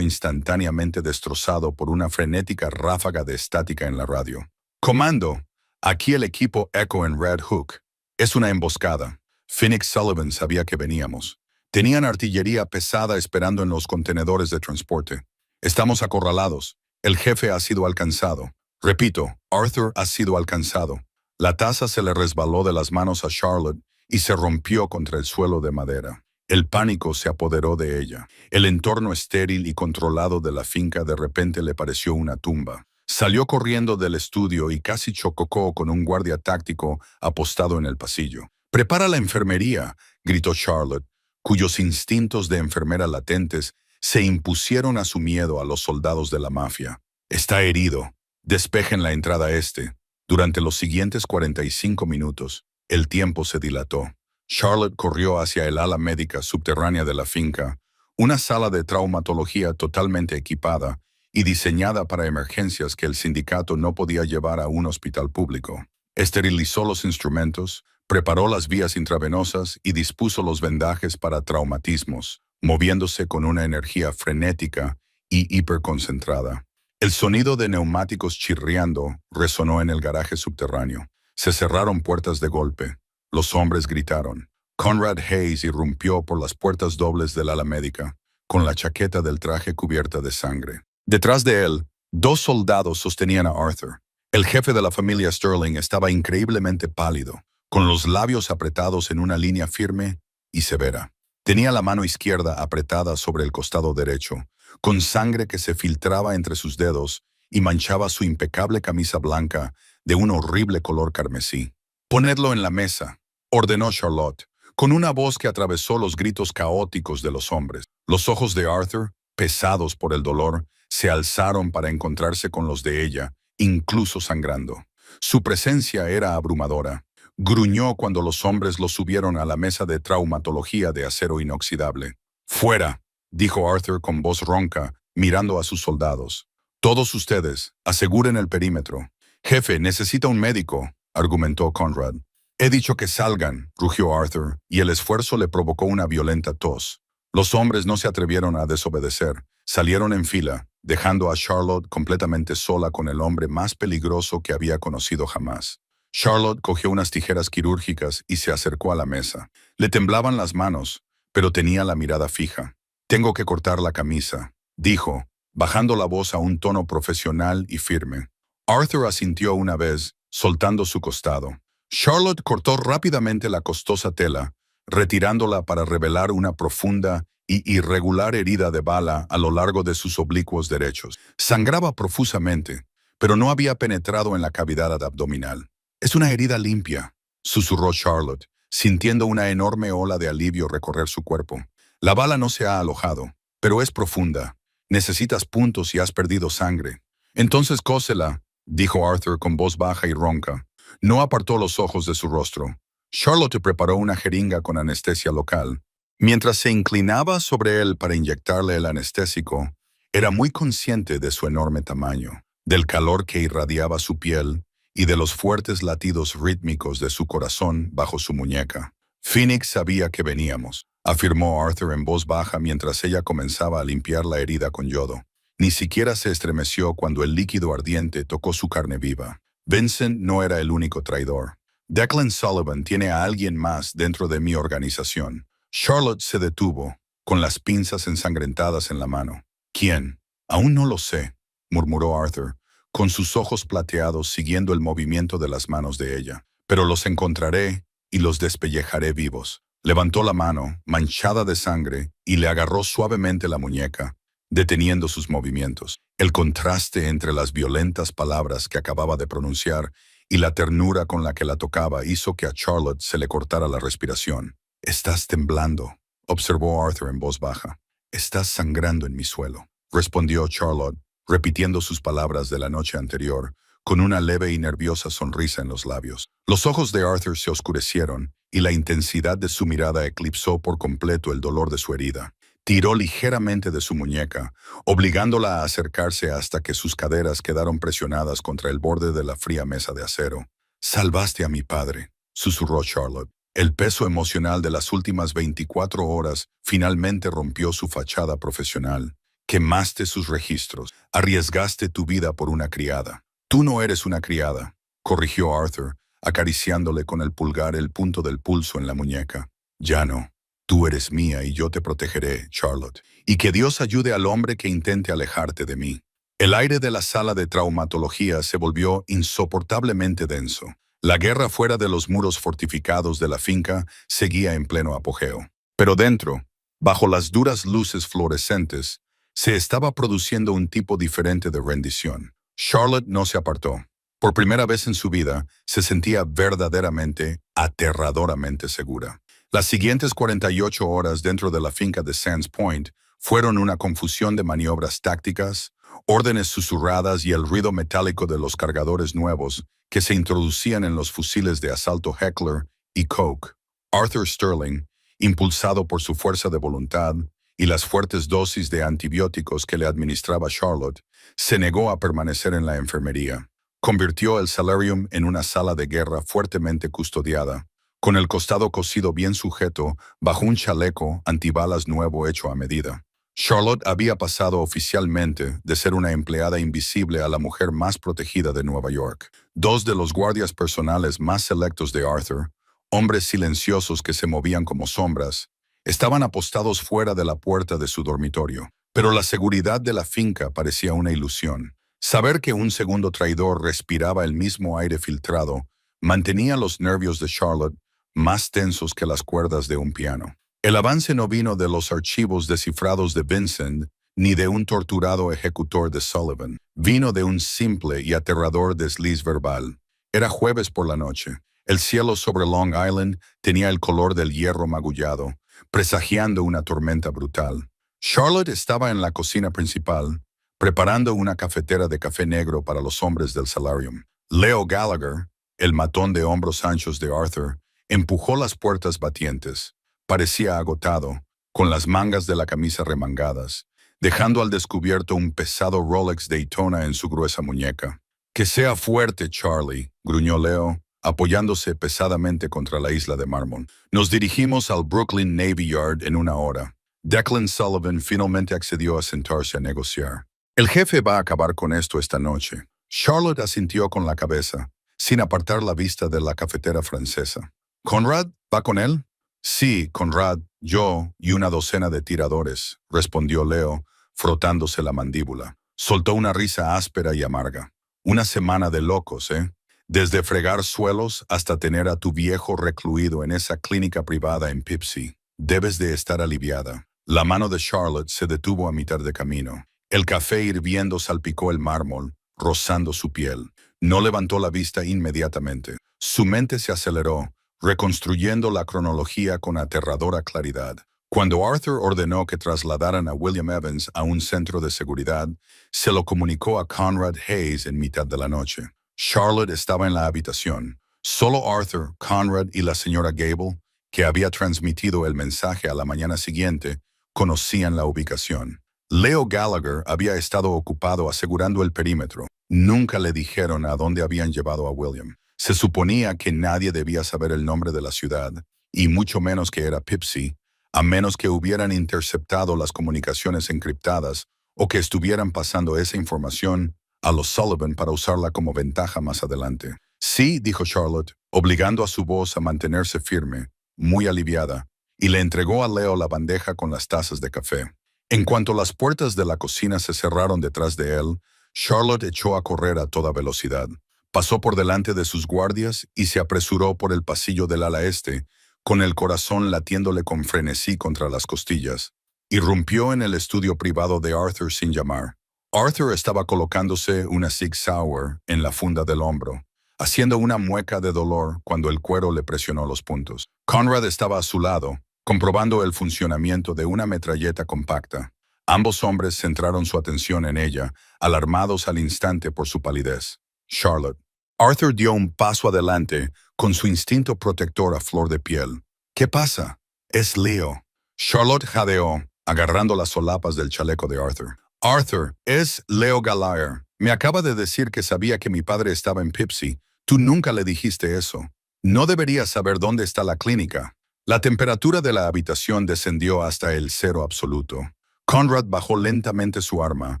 instantáneamente destrozado por una frenética ráfaga de estática en la radio. Comando, aquí el equipo Echo en Red Hook. Es una emboscada. Phoenix Sullivan sabía que veníamos. Tenían artillería pesada esperando en los contenedores de transporte. Estamos acorralados. El jefe ha sido alcanzado. Repito, Arthur ha sido alcanzado. La taza se le resbaló de las manos a Charlotte y se rompió contra el suelo de madera. El pánico se apoderó de ella. El entorno estéril y controlado de la finca de repente le pareció una tumba. Salió corriendo del estudio y casi chocó con un guardia táctico apostado en el pasillo. «¡Prepara la enfermería!», gritó Charlotte, cuyos instintos de enfermera latentes se impusieron a su miedo a los soldados de la mafia. «Está herido. Despejen la entrada este». Durante los siguientes 45 minutos, el tiempo se dilató. Charlotte corrió hacia el ala médica subterránea de la finca, una sala de traumatología totalmente equipada y diseñada para emergencias que el sindicato no podía llevar a un hospital público. Esterilizó los instrumentos, preparó las vías intravenosas y dispuso los vendajes para traumatismos, moviéndose con una energía frenética y hiperconcentrada. El sonido de neumáticos chirriando resonó en el garaje subterráneo. Se cerraron puertas de golpe. Los hombres gritaron. Conrad Hayes irrumpió por las puertas dobles del ala médica, con la chaqueta del traje cubierta de sangre. Detrás de él, 2 soldados sostenían a Arthur. El jefe de la familia Sterling estaba increíblemente pálido, con los labios apretados en una línea firme y severa. Tenía la mano izquierda apretada sobre el costado derecho, con sangre que se filtraba entre sus dedos y manchaba su impecable camisa blanca de un horrible color carmesí. «Ponedlo en la mesa», ordenó Charlotte, con una voz que atravesó los gritos caóticos de los hombres. Los ojos de Arthur, pesados por el dolor, se alzaron para encontrarse con los de ella, incluso sangrando. Su presencia era abrumadora. Gruñó cuando los hombres lo subieron a la mesa de traumatología de acero inoxidable. «Fuera», dijo Arthur con voz ronca, mirando a sus soldados. «Todos ustedes, aseguren el perímetro». «Jefe, necesita un médico», argumentó Conrad. «He dicho que salgan», rugió Arthur, y el esfuerzo le provocó una violenta tos. Los hombres no se atrevieron a desobedecer. Salieron en fila, dejando a Charlotte completamente sola con el hombre más peligroso que había conocido jamás. Charlotte cogió unas tijeras quirúrgicas y se acercó a la mesa. Le temblaban las manos, pero tenía la mirada fija. «Tengo que cortar la camisa», dijo, bajando la voz a un tono profesional y firme. Arthur asintió una vez, soltando su costado. Charlotte cortó rápidamente la costosa tela, retirándola para revelar una profunda y irregular herida de bala a lo largo de sus oblicuos derechos. Sangraba profusamente, pero no había penetrado en la cavidad abdominal. «Es una herida limpia», susurró Charlotte, sintiendo una enorme ola de alivio recorrer su cuerpo. «La bala no se ha alojado, pero es profunda. Necesitas puntos y has perdido sangre». «Entonces cósela», dijo Arthur con voz baja y ronca. No apartó los ojos de su rostro. Charlotte preparó una jeringa con anestesia local. Mientras se inclinaba sobre él para inyectarle el anestésico, era muy consciente de su enorme tamaño, del calor que irradiaba su piel y de los fuertes latidos rítmicos de su corazón bajo su muñeca. «Phoenix sabía que veníamos», afirmó Arthur en voz baja mientras ella comenzaba a limpiar la herida con yodo. Ni siquiera se estremeció cuando el líquido ardiente tocó su carne viva. Vincent no era el único traidor. Declan Sullivan tiene a alguien más dentro de mi organización. Charlotte se detuvo, con las pinzas ensangrentadas en la mano. «¿Quién? Aún no lo sé», murmuró Arthur, con sus ojos plateados siguiendo el movimiento de las manos de ella. «Pero los encontraré y los despellejaré vivos». Levantó la mano, manchada de sangre, y le agarró suavemente la muñeca, deteniendo sus movimientos. El contraste entre las violentas palabras que acababa de pronunciar y la ternura con la que la tocaba hizo que a Charlotte se le cortara la respiración. «Estás temblando», observó Arthur en voz baja. «Estás sangrando en mi suelo», respondió Charlotte, repitiendo sus palabras de la noche anterior, con una leve y nerviosa sonrisa en los labios. Los ojos de Arthur se oscurecieron y la intensidad de su mirada eclipsó por completo el dolor de su herida. Tiró ligeramente de su muñeca, obligándola a acercarse hasta que sus caderas quedaron presionadas contra el borde de la fría mesa de acero. «Salvaste a mi padre», susurró Charlotte. El peso emocional de las últimas 24 horas finalmente rompió su fachada profesional. Quemaste sus registros. Arriesgaste tu vida por una criada. «Tú no eres una criada», corrigió Arthur, acariciándole con el pulgar el punto del pulso en la muñeca. «Ya no. Tú eres mía y yo te protegeré, Charlotte. Y que Dios ayude al hombre que intente alejarte de mí». El aire de la sala de traumatología se volvió insoportablemente denso. La guerra fuera de los muros fortificados de la finca seguía en pleno apogeo. Pero dentro, bajo las duras luces fluorescentes, se estaba produciendo un tipo diferente de rendición. Charlotte no se apartó. Por primera vez en su vida, se sentía verdaderamente, aterradoramente segura. Las siguientes 48 horas dentro de la finca de Sands Point fueron una confusión de maniobras tácticas, órdenes susurradas y el ruido metálico de los cargadores nuevos que se introducían en los fusiles de asalto Heckler y Koch. Arthur Sterling, impulsado por su fuerza de voluntad y las fuertes dosis de antibióticos que le administraba Charlotte, se negó a permanecer en la enfermería. Convirtió el Salarium en una sala de guerra fuertemente custodiada, con el costado cosido bien sujeto bajo un chaleco antibalas nuevo hecho a medida. Charlotte había pasado oficialmente de ser una empleada invisible a la mujer más protegida de Nueva York. Dos de los guardias personales más selectos de Arthur, hombres silenciosos que se movían como sombras, estaban apostados fuera de la puerta de su dormitorio. Pero la seguridad de la finca parecía una ilusión. Saber que un segundo traidor respiraba el mismo aire filtrado mantenía los nervios de Charlotte más tensos que las cuerdas de un piano. El avance no vino de los archivos descifrados de Vincent ni de un torturado ejecutor de Sullivan. Vino de un simple y aterrador desliz verbal. Era jueves por la noche. El cielo sobre Long Island tenía el color del hierro magullado, presagiando una tormenta brutal. Charlotte estaba en la cocina principal, preparando una cafetera de café negro para los hombres del Salarium. Leo Gallagher, el matón de hombros anchos de Arthur, empujó las puertas batientes. Parecía agotado, con las mangas de la camisa remangadas, dejando al descubierto un pesado Rolex Daytona en su gruesa muñeca. «Que sea fuerte, Charlie», gruñó Leo, apoyándose pesadamente contra la isla de mármol. «Nos dirigimos al Brooklyn Navy Yard en una hora». Declan Sullivan finalmente accedió a sentarse a negociar. «El jefe va a acabar con esto esta noche». Charlotte asintió con la cabeza, sin apartar la vista de la cafetera francesa. «¿Conrad va con él?» «Sí, Conrad, yo y una docena de tiradores», respondió Leo, frotándose la mandíbula. Soltó una risa áspera y amarga. «Una semana de locos, ¿eh? Desde fregar suelos hasta tener a tu viejo recluido en esa clínica privada en Pipsy. Debes de estar aliviada». La mano de Charlotte se detuvo a mitad de camino. El café hirviendo salpicó el mármol, rozando su piel. No levantó la vista inmediatamente. Su mente se aceleró, reconstruyendo la cronología con aterradora claridad. Cuando Arthur ordenó que trasladaran a William Evans a un centro de seguridad, se lo comunicó a Conrad Hayes en mitad de la noche. Charlotte estaba en la habitación. Solo Arthur, Conrad y la señora Gable, que había transmitido el mensaje a la mañana siguiente, conocían la ubicación. Leo Gallagher había estado ocupado asegurando el perímetro. Nunca le dijeron a dónde habían llevado a William. Se suponía que nadie debía saber el nombre de la ciudad, y mucho menos que era Pipsy, a menos que hubieran interceptado las comunicaciones encriptadas o que estuvieran pasando esa información a los Sullivan para usarla como ventaja más adelante. «Sí», dijo Charlotte, obligando a su voz a mantenerse firme, muy aliviada, y le entregó a Leo la bandeja con las tazas de café. En cuanto las puertas de la cocina se cerraron detrás de él, Charlotte echó a correr a toda velocidad. Pasó por delante de sus guardias y se apresuró por el pasillo del ala este, con el corazón latiéndole con frenesí contra las costillas. Irrumpió en el estudio privado de Arthur sin llamar. Arthur estaba colocándose una Sig Sauer en la funda del hombro, haciendo una mueca de dolor cuando el cuero le presionó los puntos. Conrad estaba a su lado, comprobando el funcionamiento de una metralleta compacta. Ambos hombres centraron su atención en ella, alarmados al instante por su palidez. Charlotte. Arthur dio un paso adelante, con su instinto protector a flor de piel. «¿Qué pasa?» «Es Leo». Charlotte jadeó, agarrando las solapas del chaleco de Arthur. Arthur, es Leo Gallagher. Me acaba de decir que sabía que mi padre estaba en Pipsy. Tú nunca le dijiste eso. No deberías saber dónde está la clínica. La temperatura de la habitación descendió hasta el cero absoluto. Conrad bajó lentamente su arma,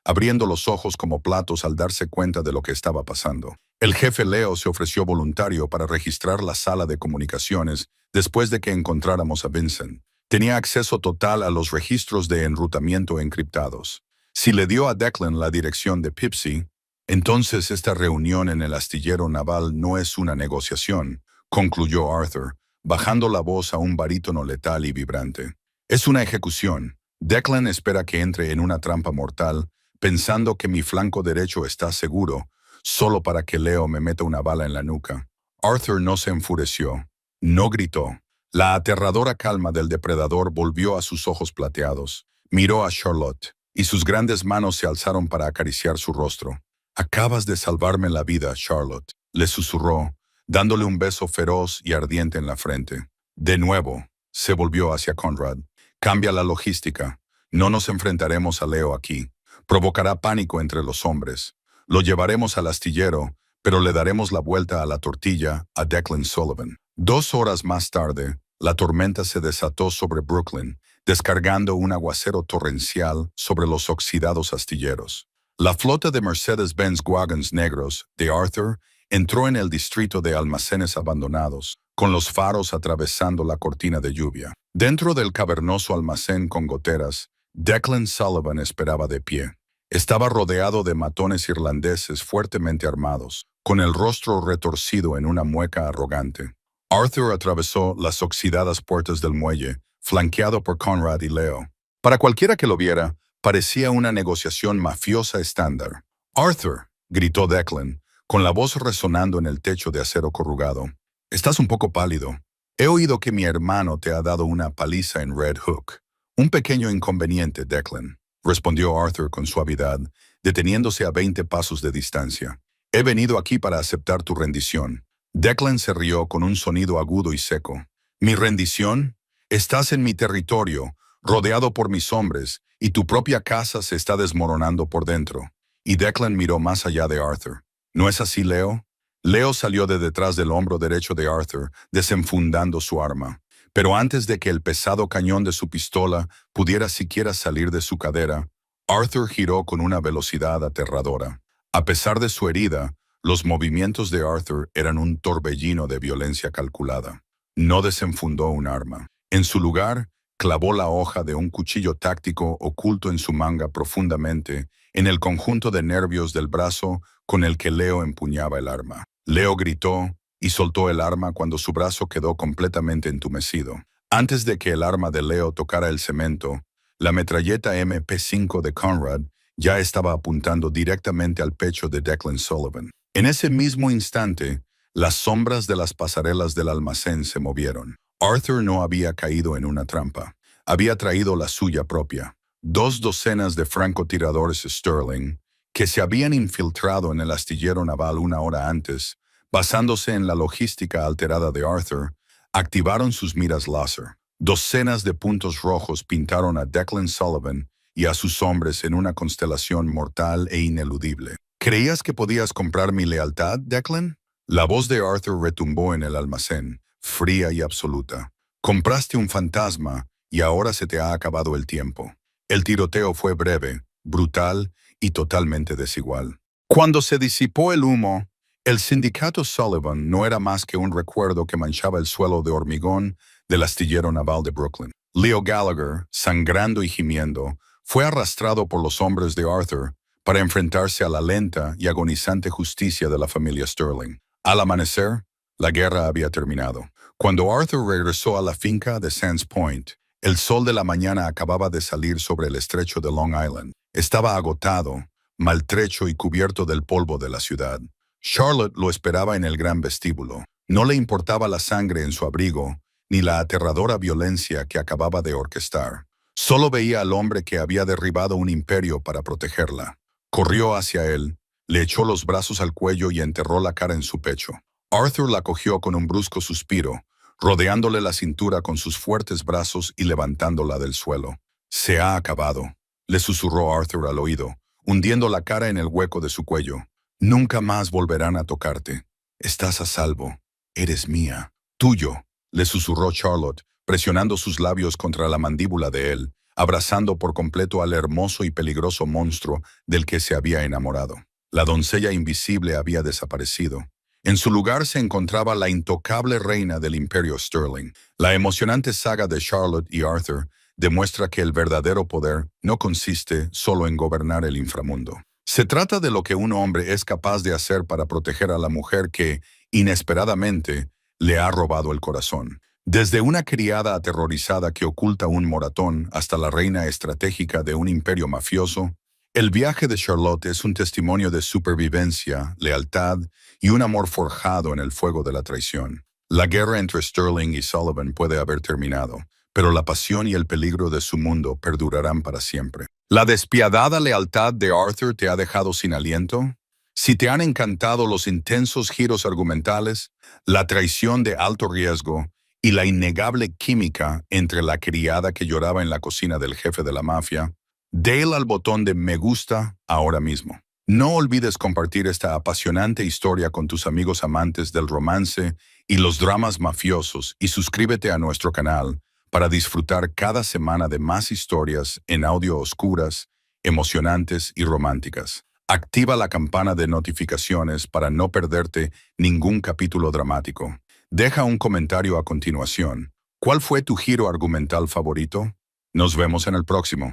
abriendo los ojos como platos al darse cuenta de lo que estaba pasando. El jefe Leo se ofreció voluntario para registrar la sala de comunicaciones después de que encontráramos a Vincent. Tenía acceso total a los registros de enrutamiento encriptados. Si le dio a Declan la dirección de Pipsy, entonces esta reunión en el astillero naval no es una negociación, concluyó Arthur, bajando la voz a un barítono letal y vibrante. Es una ejecución. Declan espera que entre en una trampa mortal, pensando que mi flanco derecho está seguro, solo para que Leo me meta una bala en la nuca. Arthur no se enfureció, no gritó. La aterradora calma del depredador volvió a sus ojos plateados. Miró a Charlotte, y sus grandes manos se alzaron para acariciar su rostro. «Acabas de salvarme la vida, Charlotte», le susurró, dándole un beso feroz y ardiente en la frente. De nuevo, se volvió hacia Conrad. «Cambia la logística. No nos enfrentaremos a Leo aquí. Provocará pánico entre los hombres. Lo llevaremos al astillero, pero le daremos la vuelta a la tortilla a Declan Sullivan». 2 horas más tarde, la tormenta se desató sobre Brooklyn, descargando un aguacero torrencial sobre los oxidados astilleros. La flota de Mercedes-Benz wagons negros de Arthur entró en el distrito de almacenes abandonados, con los faros atravesando la cortina de lluvia. Dentro del cavernoso almacén con goteras, Declan Sullivan esperaba de pie. Estaba rodeado de matones irlandeses fuertemente armados, con el rostro retorcido en una mueca arrogante. Arthur atravesó las oxidadas puertas del muelle, flanqueado por Conrad y Leo. Para cualquiera que lo viera, parecía una negociación mafiosa estándar. «Arthur», gritó Declan, con la voz resonando en el techo de acero corrugado. «Estás un poco pálido. He oído que mi hermano te ha dado una paliza en Red Hook». «Un pequeño inconveniente, Declan», respondió Arthur con suavidad, deteniéndose a 20 pasos de distancia. «He venido aquí para aceptar tu rendición». Declan se rió con un sonido agudo y seco. «¿Mi rendición? Estás en mi territorio, rodeado por mis hombres, y tu propia casa se está desmoronando por dentro». Y Declan miró más allá de Arthur. «¿No es así, Leo?» Leo salió de detrás del hombro derecho de Arthur, desenfundando su arma. Pero antes de que el pesado cañón de su pistola pudiera siquiera salir de su cadera, Arthur giró con una velocidad aterradora. A pesar de su herida, los movimientos de Arthur eran un torbellino de violencia calculada. No desenfundó un arma. En su lugar, clavó la hoja de un cuchillo táctico oculto en su manga profundamente en el conjunto de nervios del brazo con el que Leo empuñaba el arma. Leo gritó y soltó el arma cuando su brazo quedó completamente entumecido. Antes de que el arma de Leo tocara el cemento, la metralleta MP5 de Conrad ya estaba apuntando directamente al pecho de Declan Sullivan. En ese mismo instante, las sombras de las pasarelas del almacén se movieron. Arthur no había caído en una trampa. Había traído la suya propia. 2 docenas de francotiradores Sterling, que se habían infiltrado en el astillero naval 1 hora antes, basándose en la logística alterada de Arthur, activaron sus miras láser. Docenas de puntos rojos pintaron a Declan Sullivan y a sus hombres en una constelación mortal e ineludible. ¿Creías que podías comprar mi lealtad, Declan? La voz de Arthur retumbó en el almacén, fría y absoluta. Compraste un fantasma y ahora se te ha acabado el tiempo. El tiroteo fue breve, brutal y totalmente desigual. Cuando se disipó el humo, el sindicato Sullivan no era más que un recuerdo que manchaba el suelo de hormigón del astillero naval de Brooklyn. Leo Gallagher, sangrando y gimiendo, fue arrastrado por los hombres de Arthur para enfrentarse a la lenta y agonizante justicia de la familia Sterling. Al amanecer, la guerra había terminado. Cuando Arthur regresó a la finca de Sands Point, el sol de la mañana acababa de salir sobre el estrecho de Long Island. Estaba agotado, maltrecho y cubierto del polvo de la ciudad. Charlotte lo esperaba en el gran vestíbulo. No le importaba la sangre en su abrigo, ni la aterradora violencia que acababa de orquestar. Solo veía al hombre que había derribado un imperio para protegerla. Corrió hacia él, le echó los brazos al cuello y enterró la cara en su pecho. Arthur la cogió con un brusco suspiro, rodeándole la cintura con sus fuertes brazos y levantándola del suelo. Se ha acabado, le susurró Arthur al oído, hundiendo la cara en el hueco de su cuello. Nunca más volverán a tocarte. Estás a salvo. Eres mía. Tuyo, le susurró Charlotte, presionando sus labios contra la mandíbula de él, abrazando por completo al hermoso y peligroso monstruo del que se había enamorado. La doncella invisible había desaparecido. En su lugar se encontraba la intocable reina del Imperio Sterling. La emocionante saga de Charlotte y Arthur demuestra que el verdadero poder no consiste solo en gobernar el inframundo. Se trata de lo que un hombre es capaz de hacer para proteger a la mujer que, inesperadamente, le ha robado el corazón. Desde una criada aterrorizada que oculta un moratón hasta la reina estratégica de un imperio mafioso, el viaje de Charlotte es un testimonio de supervivencia, lealtad y un amor forjado en el fuego de la traición. La guerra entre Sterling y Sullivan puede haber terminado, pero la pasión y el peligro de su mundo perdurarán para siempre. ¿La despiadada lealtad de Arthur te ha dejado sin aliento? Si te han encantado los intensos giros argumentales, la traición de alto riesgo y la innegable química entre la criada que lloraba en la cocina del jefe de la mafia, dale al botón de me gusta ahora mismo. No olvides compartir esta apasionante historia con tus amigos amantes del romance y los dramas mafiosos y suscríbete a nuestro canal para disfrutar cada semana de más historias en audio oscuras, emocionantes y románticas. Activa la campana de notificaciones para no perderte ningún capítulo dramático. Deja un comentario a continuación. ¿Cuál fue tu giro argumental favorito? Nos vemos en el próximo.